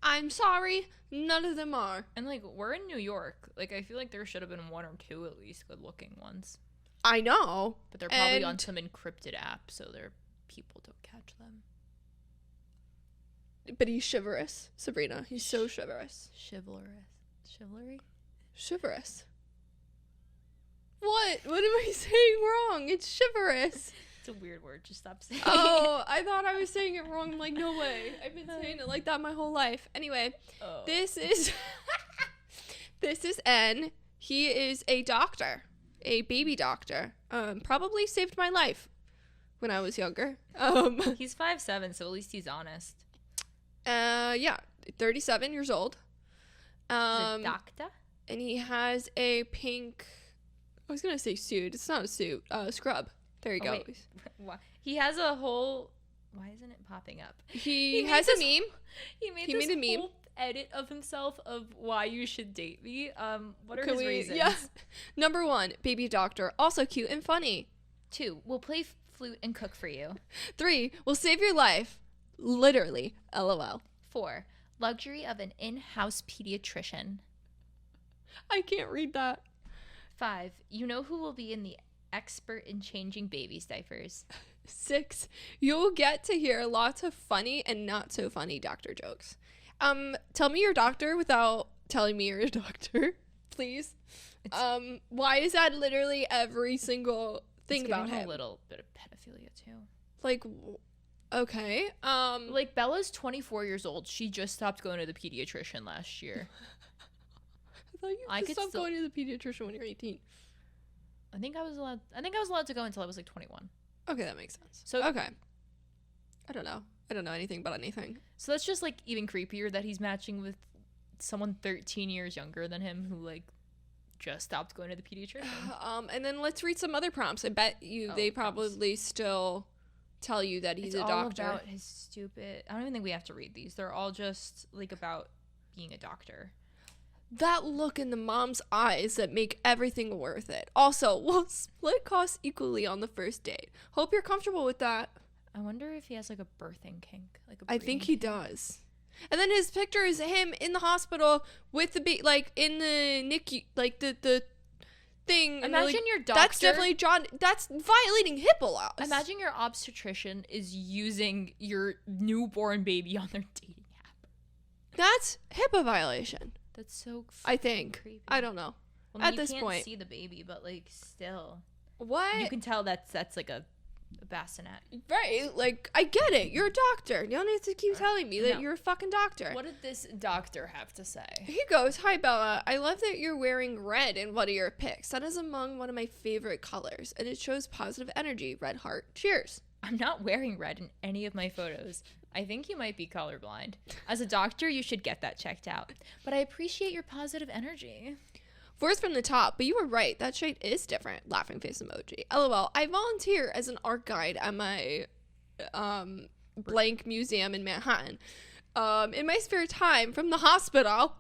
I'm sorry. None of them are.
And, like, we're in New York. Like, I feel like there should have been one or two at least good-looking ones.
I know.
But they're probably on some encrypted app, so their people don't catch them.
But he's chivalrous, Sabrina. He's so chivalrous.
Chivalry?
Chivalrous. What? What am I saying wrong? It's chivalrous.
It's a weird word. Just stop saying it.
Oh, I thought I was saying it wrong. I'm like, no way. I've been saying it like that my whole life. Anyway, This is N. He is a doctor, a baby doctor. Probably saved my life when I was younger.
He's 5'7", so at least he's honest.
Yeah, 37 years old.
He's a doctor?
And he has a pink, I was going to say suit. It's not a suit. Scrub. There you go.
Wait. He has a whole, why isn't it popping up?
He has a meme.
He made a meme. Whole edit of himself of why you should date me. What are his reasons?
Yeah. Number 1, baby doctor. Also cute and funny.
2, we'll play flute and cook for you.
3, we'll save your life. Literally. LOL.
4, luxury of an in-house pediatrician.
I can't read that.
5, you know who will be in the expert in changing babies' diapers.
6, you'll get to hear lots of funny and not so funny doctor jokes. Tell me your doctor without telling me you're a doctor, please. Why is that literally every single thing about him?
A little bit of pedophilia too.
Like, okay.
Like Bella's 24 years old. She just stopped going to the pediatrician last year.
I thought you could stop going to the pediatrician when you're 18.
I think I was allowed to go until I was like 21.
Okay, that makes sense.
So
okay. I don't know anything about anything.
So that's just like even creepier that he's matching with someone 13 years younger than him who like just stopped going to the pediatrician.
And then let's read some other prompts. I bet you they probably still tell you that he's a doctor.
It's all about his stupid. I don't even think we have to read these. They're all just like about being a doctor.
That look in the mom's eyes that make everything worth it. Also, we'll split costs equally on the first date. Hope you're comfortable with that.
I wonder if he has like a birthing kink.
I think he does. And then his picture is him in the hospital with the baby, like in the NICU, like the thing.
Imagine your doctor.
That's definitely John. That's violating HIPAA laws.
Imagine your obstetrician is using your newborn baby on their dating app.
That's HIPAA violation.
That's so.
I think.
Creepy.
I don't know.
Well,
at this point,
you can't see the baby, but like still.
What?
You can tell that's like a bassinet.
Right, like I get it. You're a doctor. You don't need to keep telling me that you're a fucking doctor.
What did this doctor have to say?
He goes, "Hi Bella, I love that you're wearing red in one of your pics. That is among one of my favorite colors, and it shows positive energy. Red heart. Cheers."
I'm not wearing red in any of my photos. I think you might be colorblind. As a doctor, you should get that checked out. But I appreciate your positive energy.
Fourth from the top, but you were right. That shade is different. Laughing face emoji. LOL. I volunteer as an art guide at my blank museum in Manhattan. In my spare time from the hospital,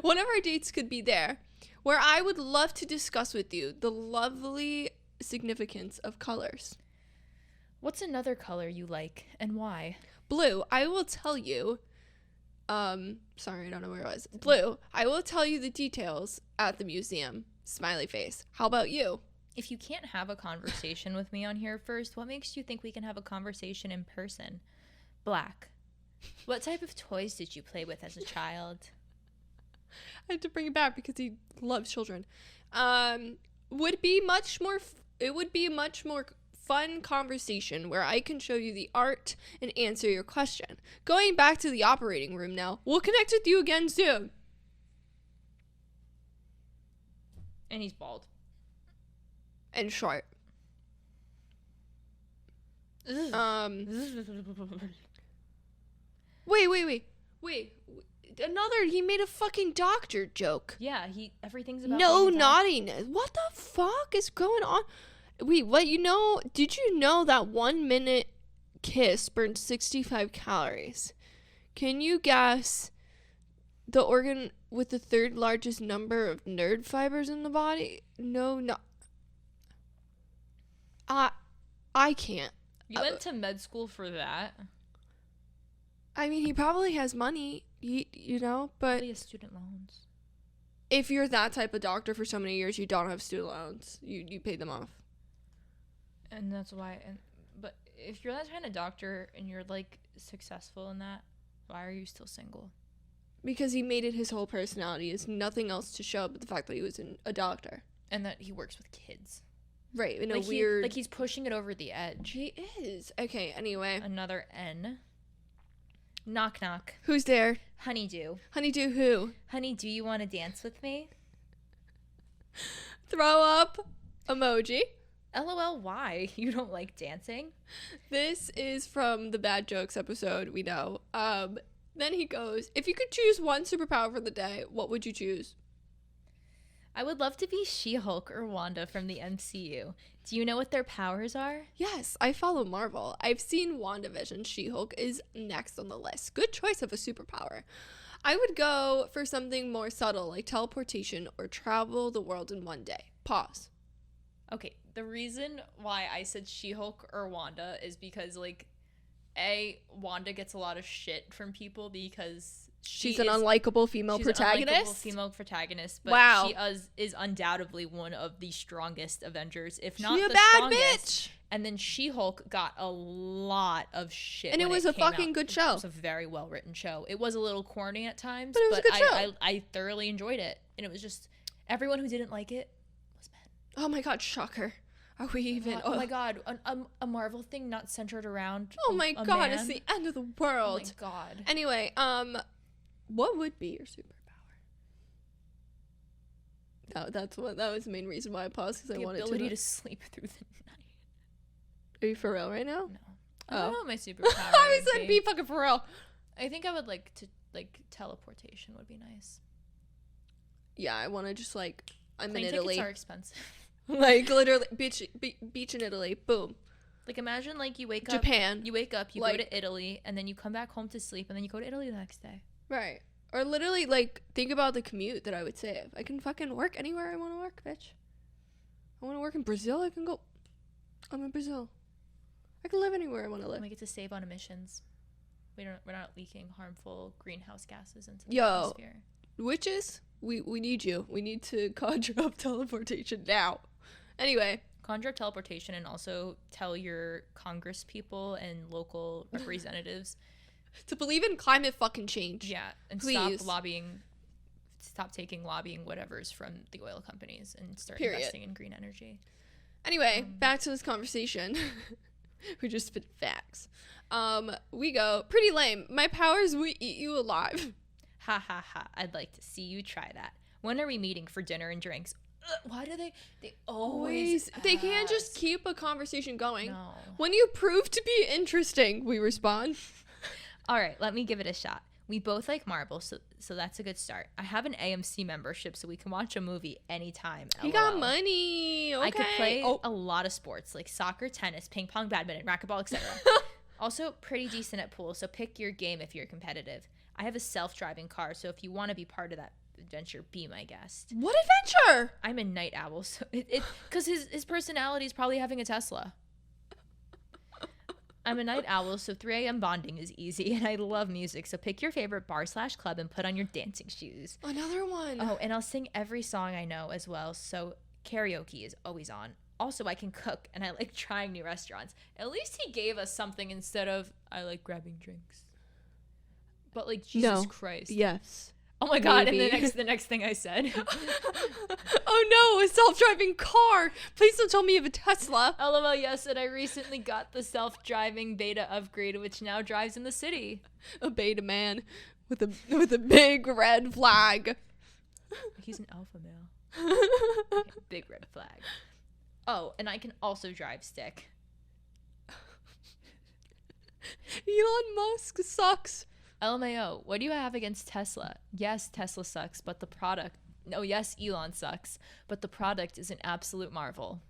one of our dates could be there, where I would love to discuss with you the lovely significance of colors.
What's another color you like and why?
Blue. I will tell you. Sorry, I don't know where it was. Blue. I will tell you the details at the museum. Smiley face. How about you?
If you can't have a conversation with me on here first, what makes you think we can have a conversation in person? Black. What type of toys did you play with as a child?
I had to bring it back because he loves children. It would be much more fun conversation where I can show you the art and answer your question. Going back to the operating room now. We'll connect with you again soon.
And he's bald.
And short. Wait. He made a fucking doctor joke.
Yeah, everything's about
no naughtiness. What the fuck is going on? Wait, what? Did you know that 1 minute kiss burns 65 calories. Can you guess the organ with the third largest number of nerve fibers in the body? No. I can't.
You went to med school for that.
I mean, he probably has money, you know, but
He has student loans.
if you're that type of doctor for so many years, you don't have student loans. You pay them off.
And that's why. But if you're that kind of doctor and you're like successful in that, why are you still single?
Because he made it his whole personality. Is nothing else to show but the fact that he was a doctor.
And that he works with kids.
Right, in
like
a weird...
Like he's pushing it over the edge.
He is. Okay, anyway.
Another N. Knock knock.
Who's there?
Honeydew.
Honeydew who?
Honeydew, you want to dance with me?
Throw up emoji.
LOL, why? You don't like dancing?
This is from the Bad Jokes episode, we know. Then he goes, if you could choose one superpower for the day, what would you choose?
I would love to be She-Hulk or Wanda from the MCU. Do you know what their powers are?
Yes, I follow Marvel. I've seen WandaVision. She-Hulk is next on the list. Good choice of a superpower. I would go for something more subtle, like teleportation or travel the world in one day. Pause.
Okay, the reason why I said She-Hulk or Wanda is because, like, Wanda gets a lot of shit from people because
she's an unlikable female protagonist.
But
wow.
She is undoubtedly one of the strongest Avengers, if not
the
bad
strongest.
Bitch. And then She-Hulk got a lot of shit,
and it was a fucking good show.
It was a very well written show. It was a little corny at times,
but it was a good show.
I thoroughly enjoyed it, and it was just everyone who didn't like it was mad.
Oh my god, shocker. Are we even?
Oh my god, a Marvel thing not centered around.
Oh my god, man. It's the end of the world.
Oh my god.
Anyway, what would be your superpower? That was the main reason why I paused, because I wanted
the ability to sleep through the night.
Are you for real right now?
No. I don't know what my superpower.
I said be fucking for real.
I think I would like to teleportation would be nice.
Yeah, I want to just I'm
Plane
in Italy.
Tickets are expensive.
Literally beach in Italy. Boom.
Like imagine you wake
Japan.
up. You wake up, you go to Italy, and then you come back home to sleep, and then you go to Italy the next day.
Right. Or literally think about the commute that I would save. I can fucking work anywhere I want to work, bitch. I want to work in Brazil. I can go. I'm in Brazil. I can live anywhere I want to live.
And we get to save on emissions. We're not leaking harmful greenhouse gases into the atmosphere.
Witches, we need you. We need to conjure up teleportation now. Anyway.
Conjure up teleportation, and also tell your Congress people and local representatives
to believe in climate fucking change.
Yeah, and
please.
Stop taking lobbying whatevers from the oil companies and start
Period.
investing in green energy.
Anyway, back to this conversation. We just spit facts. We go, pretty lame. My powers will eat you alive.
Ha ha ha. I'd like to see you try that. When are we meeting for dinner and drinks? Why do they always ask.
They can't just keep a conversation going.
No.
When you prove to be interesting, we respond.
All right, let me give it a shot. We both like Marvel, so that's a good start. I have an AMC membership, so we can watch a movie anytime.
You got money. Okay.
I could play a lot of sports, like soccer, tennis, ping pong, badminton, racquetball, etc. Also, pretty decent at pool, so pick your game if you're competitive. I have a self-driving car, so if you want to be part of that adventure, be my guest.
What adventure?
I'm a night owl, so because his personality is probably having a Tesla. I'm a night owl, so 3 a.m. bonding is easy, and I love music, so pick your favorite bar/club and put on your dancing shoes.
Another one.
Oh, and I'll sing every song I know as well, so karaoke is always on. Also, I can cook, and I like trying new restaurants. At least he gave us something instead of, I like grabbing drinks. But, like, Jesus Christ.
Yes.
Oh, my God, maybe. And the next thing I said.
Oh, no, a self-driving car. Please don't tell me you have a Tesla.
LOL, yes, and I recently got the self-driving beta upgrade, which now drives in the city.
A beta man with a big red flag.
He's an alpha male. Okay, big red flag. Oh, and I can also drive stick.
Elon Musk sucks.
LMAO, what do you have against Tesla? Yes, Tesla sucks, but the product... No, yes, Elon sucks, but the product is an absolute marvel.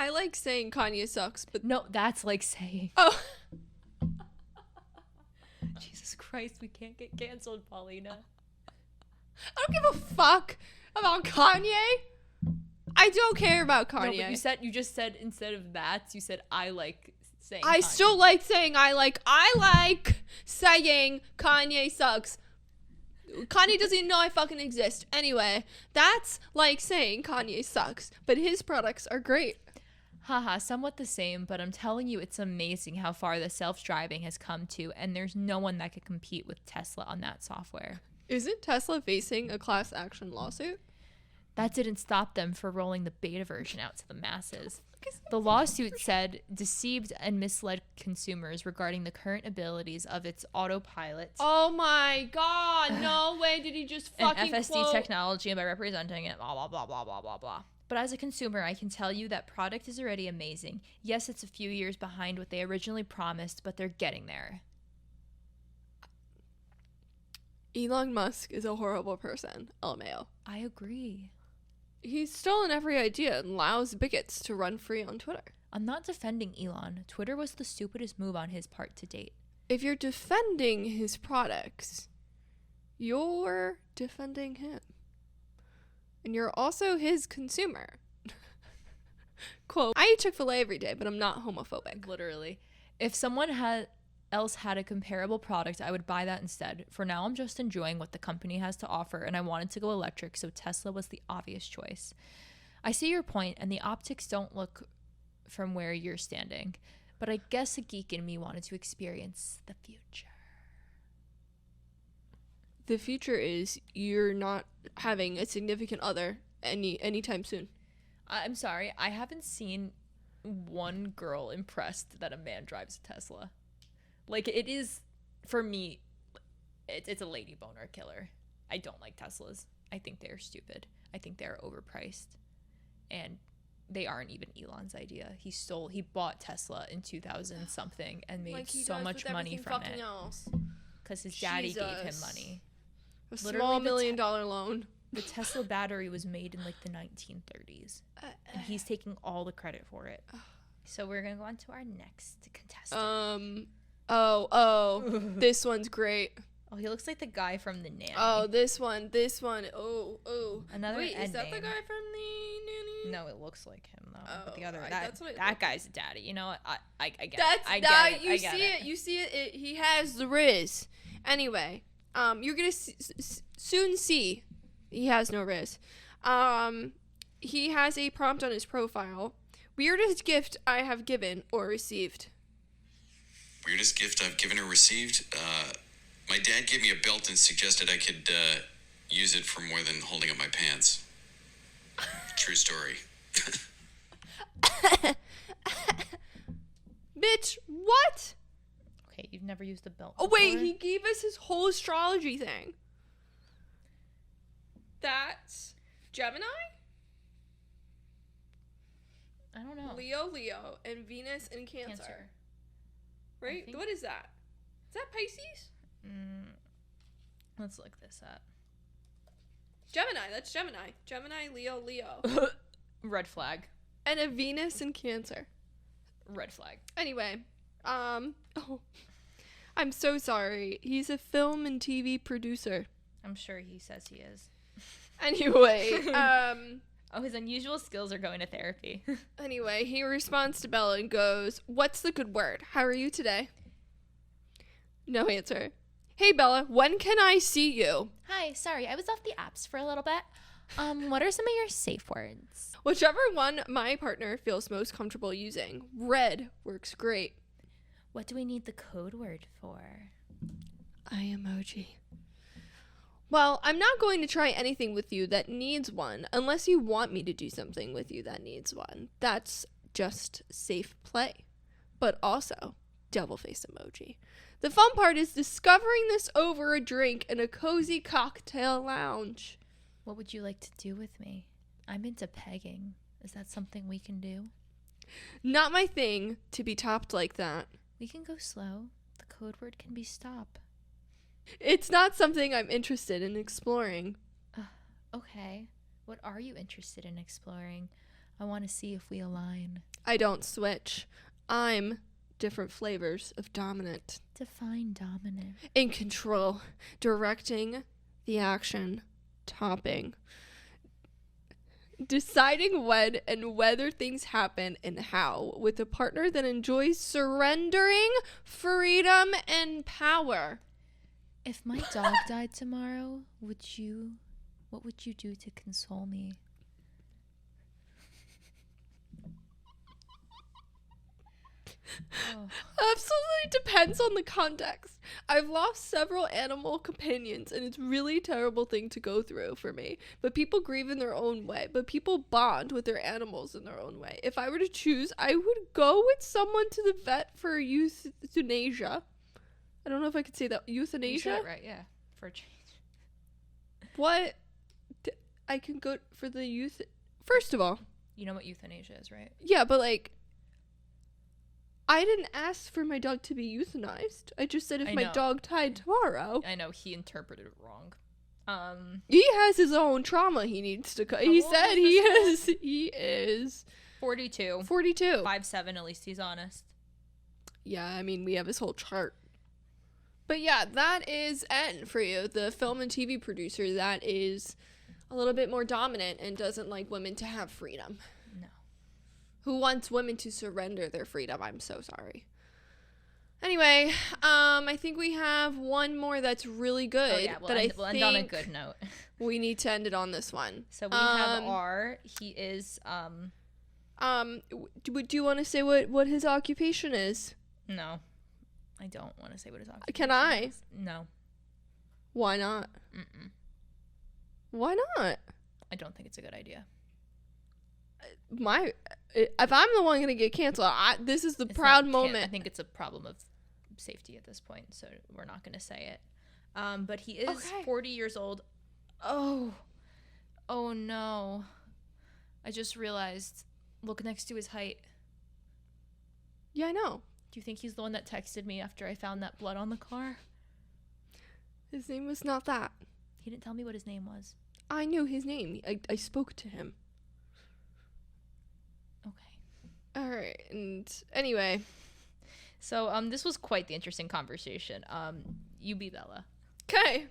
I like saying Kanye sucks, but
no, that's like saying.
Oh.
Jesus Christ, we can't get canceled, Paulina.
I don't give a fuck about Kanye. I don't care about Kanye.
No, but you just said instead of that, you said I like saying
I
Kanye.
still like saying I like saying Kanye sucks. Kanye doesn't even know I fucking exist. Anyway, that's like saying Kanye sucks, but his products are great.
Haha, somewhat the same, but I'm telling you, it's amazing how far the self-driving has come to, and there's no one that could compete with Tesla on that software.
Isn't Tesla facing a class action lawsuit?
That didn't stop them from rolling the beta version out to the masses. The lawsuit said deceived and misled consumers regarding the current abilities of its autopilot.
Oh my god, no way did he just fucking
and FSD
quote
technology, and by representing it, blah, blah, blah, blah, blah, blah, blah. But as a consumer, I can tell you that product is already amazing. Yes, it's a few years behind what they originally promised, but they're getting there.
Elon Musk is a horrible person, LMAO.
I agree.
He's stolen every idea and allows bigots to run free on Twitter.
I'm not defending Elon. Twitter was the stupidest move on his part to date.
If you're defending his products, you're defending him. And you're also his consumer. Quote, I eat Chick-fil-A every day, but I'm not homophobic.
Literally. If someone else had a comparable product, I would buy that instead. For now, I'm just enjoying what the company has to offer, and I wanted to go electric, so Tesla was the obvious choice. I see your point, and the optics don't look from where you're standing, but I guess a geek in me wanted to experience the future.
The future is you're not having a significant other anytime soon.
I'm sorry, I haven't seen one girl impressed that a man drives a Tesla. Like, it is, for me, it's a lady boner killer. I don't like Teslas. I think they're stupid. I think they're overpriced. And they aren't even Elon's idea. He bought Tesla in 2000 something and made so much money from it. Because his daddy gave him money.
A small $1 million loan.
The Tesla battery was made in like the 1930s. And he's taking all the credit for it. So we're going to go on to our next contestant. This one's great. Oh, he looks like the guy from The Nanny.
Oh, this one. Oh.
Another
Wait,
end
is that
name.
the guy from The Nanny?
No, it looks like him though.
Oh,
but the other
that's what
that guy's a daddy. You know what? I get it.
That's
I get it.
You see it. You see it. He has the riz. Anyway, you're gonna soon see he has no riz. He has a prompt on his profile. Weirdest gift I have given or received.
Weirdest gift I've given or received? My dad gave me a belt and suggested I could use it for more than holding up my pants. True story.
Bitch, what?
Okay, you've never used a belt
Oh, wait,
before?
he gave us his whole astrology thing. That's Gemini?
I don't know.
Leo, and Venus in Cancer. Right? What is that? Is that Pisces?
Let's look this up.
Gemini, that's Gemini. Gemini, Leo.
Red flag.
And a Venus in Cancer.
Red flag.
Anyway, I'm so sorry. He's a film and TV producer.
I'm sure he says he is.
Anyway,
Oh, his unusual skills are going to therapy.
Anyway, he responds to Bella and goes, "What's the good word? How are you today?" No answer. "Hey Bella, when can I see you?"
Hi, sorry, I was off the apps for a little bit. What are some of your safe words?
Whichever one my partner feels most comfortable using. Red works great.
What do we need the code word for?
Eye emoji. Well, I'm not going to try anything with you that needs one unless you want me to do something with you that needs one. That's just safe play. But also, devil-face emoji. The fun part is discovering this over a drink in a cozy cocktail lounge.
What would you like to do with me? I'm into pegging. Is that something we can do?
Not my thing to be topped like that.
We can go slow. The code word can be stop.
It's not something I'm interested in exploring.
Okay. What are you interested in exploring? I want to see if we align.
I don't switch. I'm different flavors of dominant.
Define dominant.
In control. Directing the action. Topping. Deciding when and whether things happen and how. With a partner that enjoys surrendering freedom and power.
If my dog died tomorrow, what would you do to console me?
Oh. Absolutely depends on the context. I've lost several animal companions, and it's really a terrible thing to go through for me. But people grieve in their own way. But people bond with their animals in their own way. If I were to choose, I would go with someone to the vet for euthanasia. I don't know if I could say that. Euthanasia?
You said it right, yeah. For a change.
What? I can go for the youth. First of all.
You know what euthanasia is, right? Yeah,
but like. I didn't ask for my dog to be euthanized. I just said if my dog died tomorrow.
I know, he interpreted it wrong.
He has his own trauma he needs to he said he is
42.
42.
5'7", at least he's honest.
Yeah, I mean, we have his whole chart. But yeah, that is N for you, the film and TV producer that is a little bit more dominant and doesn't like women to have freedom.
No. Who
wants women to surrender their freedom. I'm so sorry. Anyway, I think we have one more that's really good.
Oh, yeah, we'll end on a good note.
We need to end it on this one.
So we have R. He is,
do you want to say what his occupation is?
No. I don't want to say what his occupation
Can I?
is. No.
Why not?
Mm-mm.
Why not?
I don't think it's a good idea.
If I'm the one going to get canceled, this is the proud moment.
I think it's a problem of safety at this point, so we're not going to say it. But he is 40 years old. Oh no. I just realized, look next to his height.
Yeah, I know.
Do you think he's the one that texted me after I found that blood on the car?
His name was not that.
He didn't tell me what his name was.
I knew his name. I spoke to him.
Okay.
All right. And anyway.
So this was quite the interesting conversation. You be Bella.
Okay.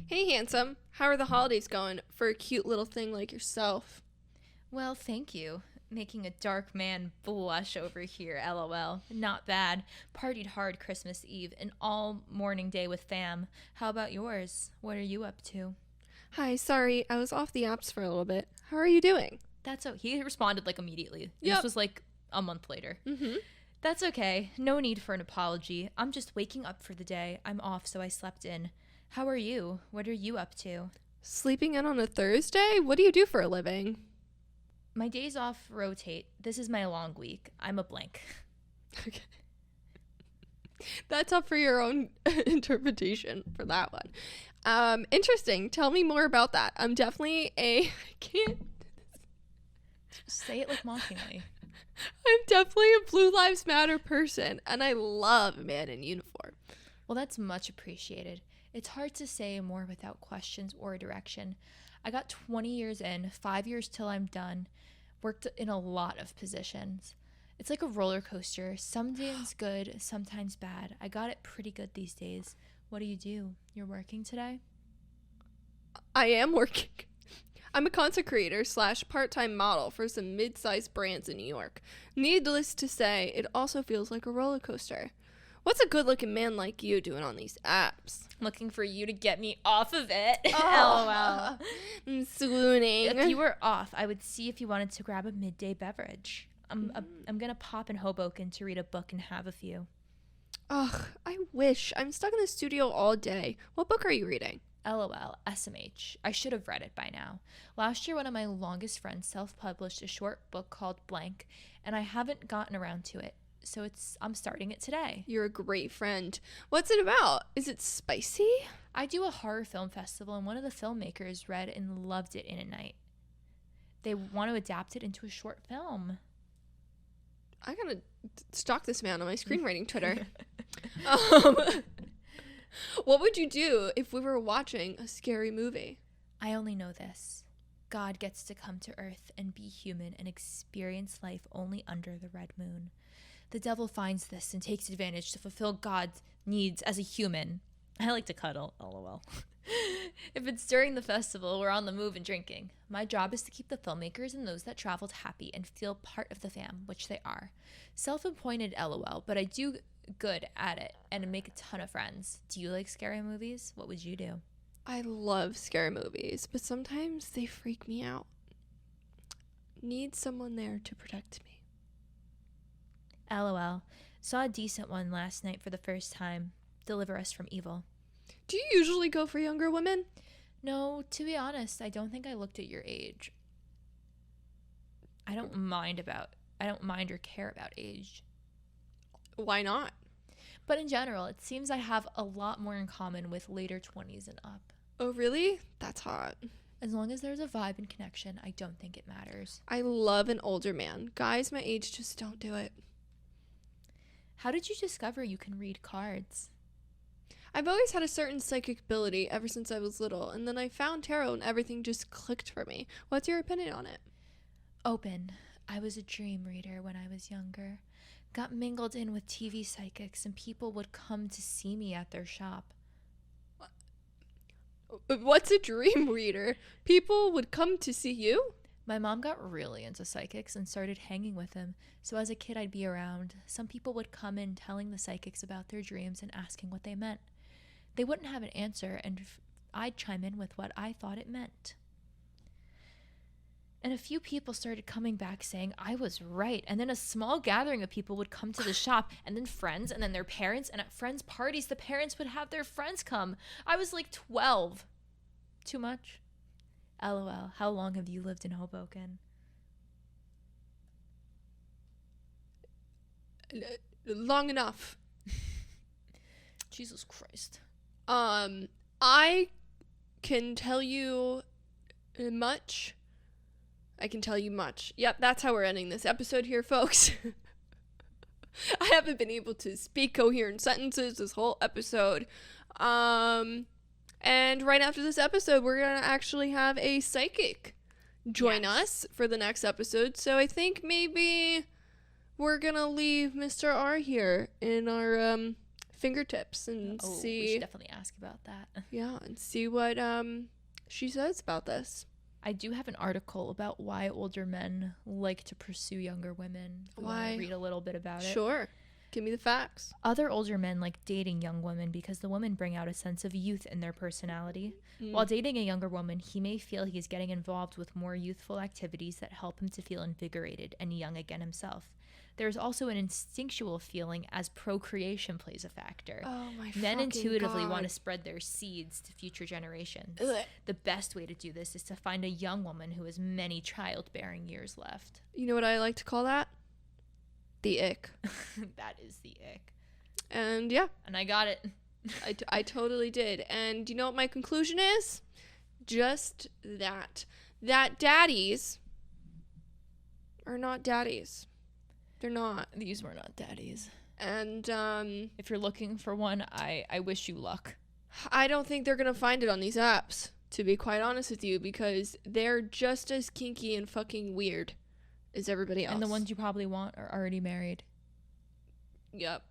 Hey, handsome. How are the holidays going for a cute little thing like yourself?
Well, thank you. Making a dark man blush over here, LOL. Not bad. Partied hard Christmas Eve and all morning day with fam. How about yours? What are you up to?
Hi, sorry. I was off the apps for a little bit. How are you doing?
That's okay. He responded like immediately.
Yep.
This was like a month later.
Mm-hmm.
That's okay. No need for an apology. I'm just waking up for the day. I'm off, so I slept in. How are you? What are you up to?
Sleeping in on a Thursday? What do you do for a living?
My days off rotate. This is my long week. I'm a blank.
Okay. That's up for your own interpretation for that one. Interesting. Tell me more about that. I'm definitely I can't.
Say it like mockingly.
I'm definitely a Blue Lives Matter person, and I love a man in uniform.
Well, that's much appreciated. It's hard to say more without questions or direction. I got 20 years in, 5 years till I'm done. Worked in a lot of positions. It's like a roller coaster. Some days good, sometimes bad. I got it pretty good these days. What do? You're working today?
I am working. I'm a content creator / part-time model for some mid-sized brands in New York. Needless to say, it also feels like a roller coaster. What's a good-looking man like you doing on these apps?
Looking for you to get me off of it.
Oh, LOL. I'm swooning.
If you were off, I would see if you wanted to grab a midday beverage. I'm gonna pop in Hoboken to read a book and have a few.
Ugh, I wish. I'm stuck in the studio all day. What book are you reading?
LOL, SMH. I should have read it by now. Last year, one of my longest friends self-published a short book called Blank, and I haven't gotten around to it. So I'm starting it today.
You're a great friend. What's it about? Is it spicy?
I do a horror film festival, and one of the filmmakers read and loved it in a night. They want to adapt it into a short film.
I gotta stalk this man on my screenwriting Twitter. What would you do if we were watching a scary movie?
I only know this. God gets to come to Earth and be human and experience life only under the red moon. The devil finds this and takes advantage to fulfill God's needs as a human. I like to cuddle, lol. If it's during the festival, we're on the move and drinking. My job is to keep the filmmakers and those that traveled happy and feel part of the fam, which they are. Self-appointed LOL, but I do good at it and make a ton of friends. Do you like scary movies? What would you do?
I love scary movies, but sometimes they freak me out. Need someone there to protect me.
LOL. Saw a decent one last night for the first time. Deliver us from evil.
Do you usually go for younger women?
No, to be honest, I don't think I looked at your age. I don't mind or care about age.
Why not?
But in general, it seems I have a lot more in common with later 20s and up.
Oh, really? That's hot.
As long as there's a vibe and connection, I don't think it matters.
I love an older man. Guys my age just don't do it.
How did you discover you can read cards?
I've always had a certain psychic ability ever since I was little, and then I found tarot and everything just clicked for me. What's your opinion on it?
Open. I was a dream reader when I was younger. Got mingled in with TV psychics, and people would come to see me at their shop.
What's a dream reader? People would come to see you?
My mom got really into psychics and started hanging with them, so as a kid I'd be around. Some people would come in telling the psychics about their dreams and asking what they meant. They wouldn't have an answer, and I'd chime in with what I thought it meant. And a few people started coming back saying I was right, and then a small gathering of people would come to the shop, and then friends, and then their parents, and at friends' parties the parents would have their friends come. I was like 12. Too much? LOL. How long have you lived in Hoboken?
Long enough.
Jesus Christ.
I can tell you much. I can tell you much. Yep, that's how we're ending this episode here, folks. I haven't been able to speak coherent sentences this whole episode. And right after this episode, we're going to actually have a psychic join us for the next episode. So I think maybe we're going to leave Mr. R here in our fingertips and see.
We should definitely ask about that.
Yeah, and see what she says about this.
I do have an article about why older men like to pursue younger women.
Why?
Read a little bit about it.
Sure. Give me the facts.
Other older men like dating young women because the women bring out a sense of youth in their personality. While dating a younger woman, he may feel he is getting involved with more youthful activities that help him to feel invigorated and young again himself. There is also an instinctual feeling as procreation plays a factor.
Oh my
Men intuitively want to
God.
spread their seeds to future generations.
Ugh.
The best way to do this is to find a young woman who has many childbearing years left.
You know what I like to call that? The ick.
That is the ick.
And yeah,
And I got it.
I totally did. And you know what my conclusion is? Just that daddies are not daddies. They're not.
These were not daddies.
And
If you're looking for one, I wish you luck.
I don't think they're going to find it on these apps, to be quite honest with you, because they're just as kinky and fucking weird as everybody else.
And the ones you probably want are already married.
Yep.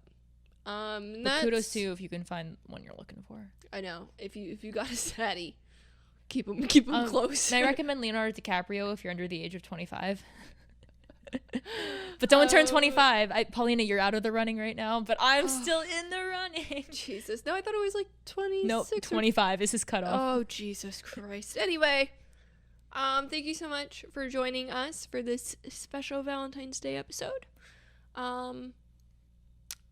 But kudos to you if you can find one you're looking for.
I know. If you got a zaddy, keep them close.
And I recommend Leonardo DiCaprio if you're under the age of 25. But don't turn 25. Paulina, you're out of the running right now, but I'm still in the running.
Jesus. No, I thought it was like 26.
Nope, 25 is his cutoff.
Oh, Jesus Christ. Anyway, thank you so much for joining us for this special Valentine's Day episode.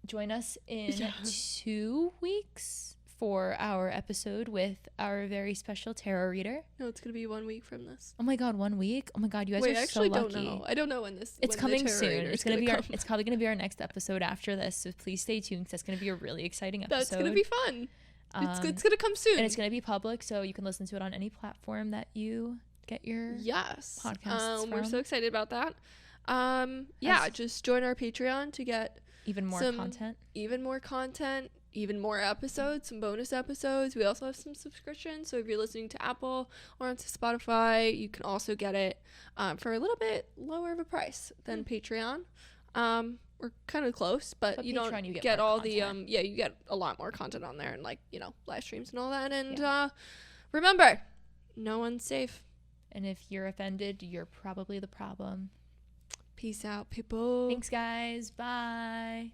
Join us in 2 weeks for our episode with our very special tarot reader.
No, it's going to be 1 week from this.
Oh my God, 1 week? Oh my God, you guys
Wait,
are
I
so
actually
lucky.
don't know. I don't know when this.
It's
when
coming
the tarot
soon.
reader
It's
is
gonna be
come.
it's probably gonna be our next episode after this. So please stay tuned because that's gonna be a really exciting episode.
That's going to be fun. It's going to come soon.
and it's gonna be public, so you can listen to it on any platform that you get your podcasts from.
We're so excited about that. Just join our Patreon to get
even more
some
content.
Even more content. even more episodes, some bonus episodes. We also have some subscriptions. So if you're listening to Apple or onto Spotify, you can also get it for a little bit lower of a price than Patreon. We're kind of close, but you
Patreon,
don't
you
get all
content.
the you get a lot more content on there, and like, you know, live streams and all that. And remember, no one's safe.
And if you're offended, you're probably the problem.
Peace out, people.
Thanks, guys. Bye.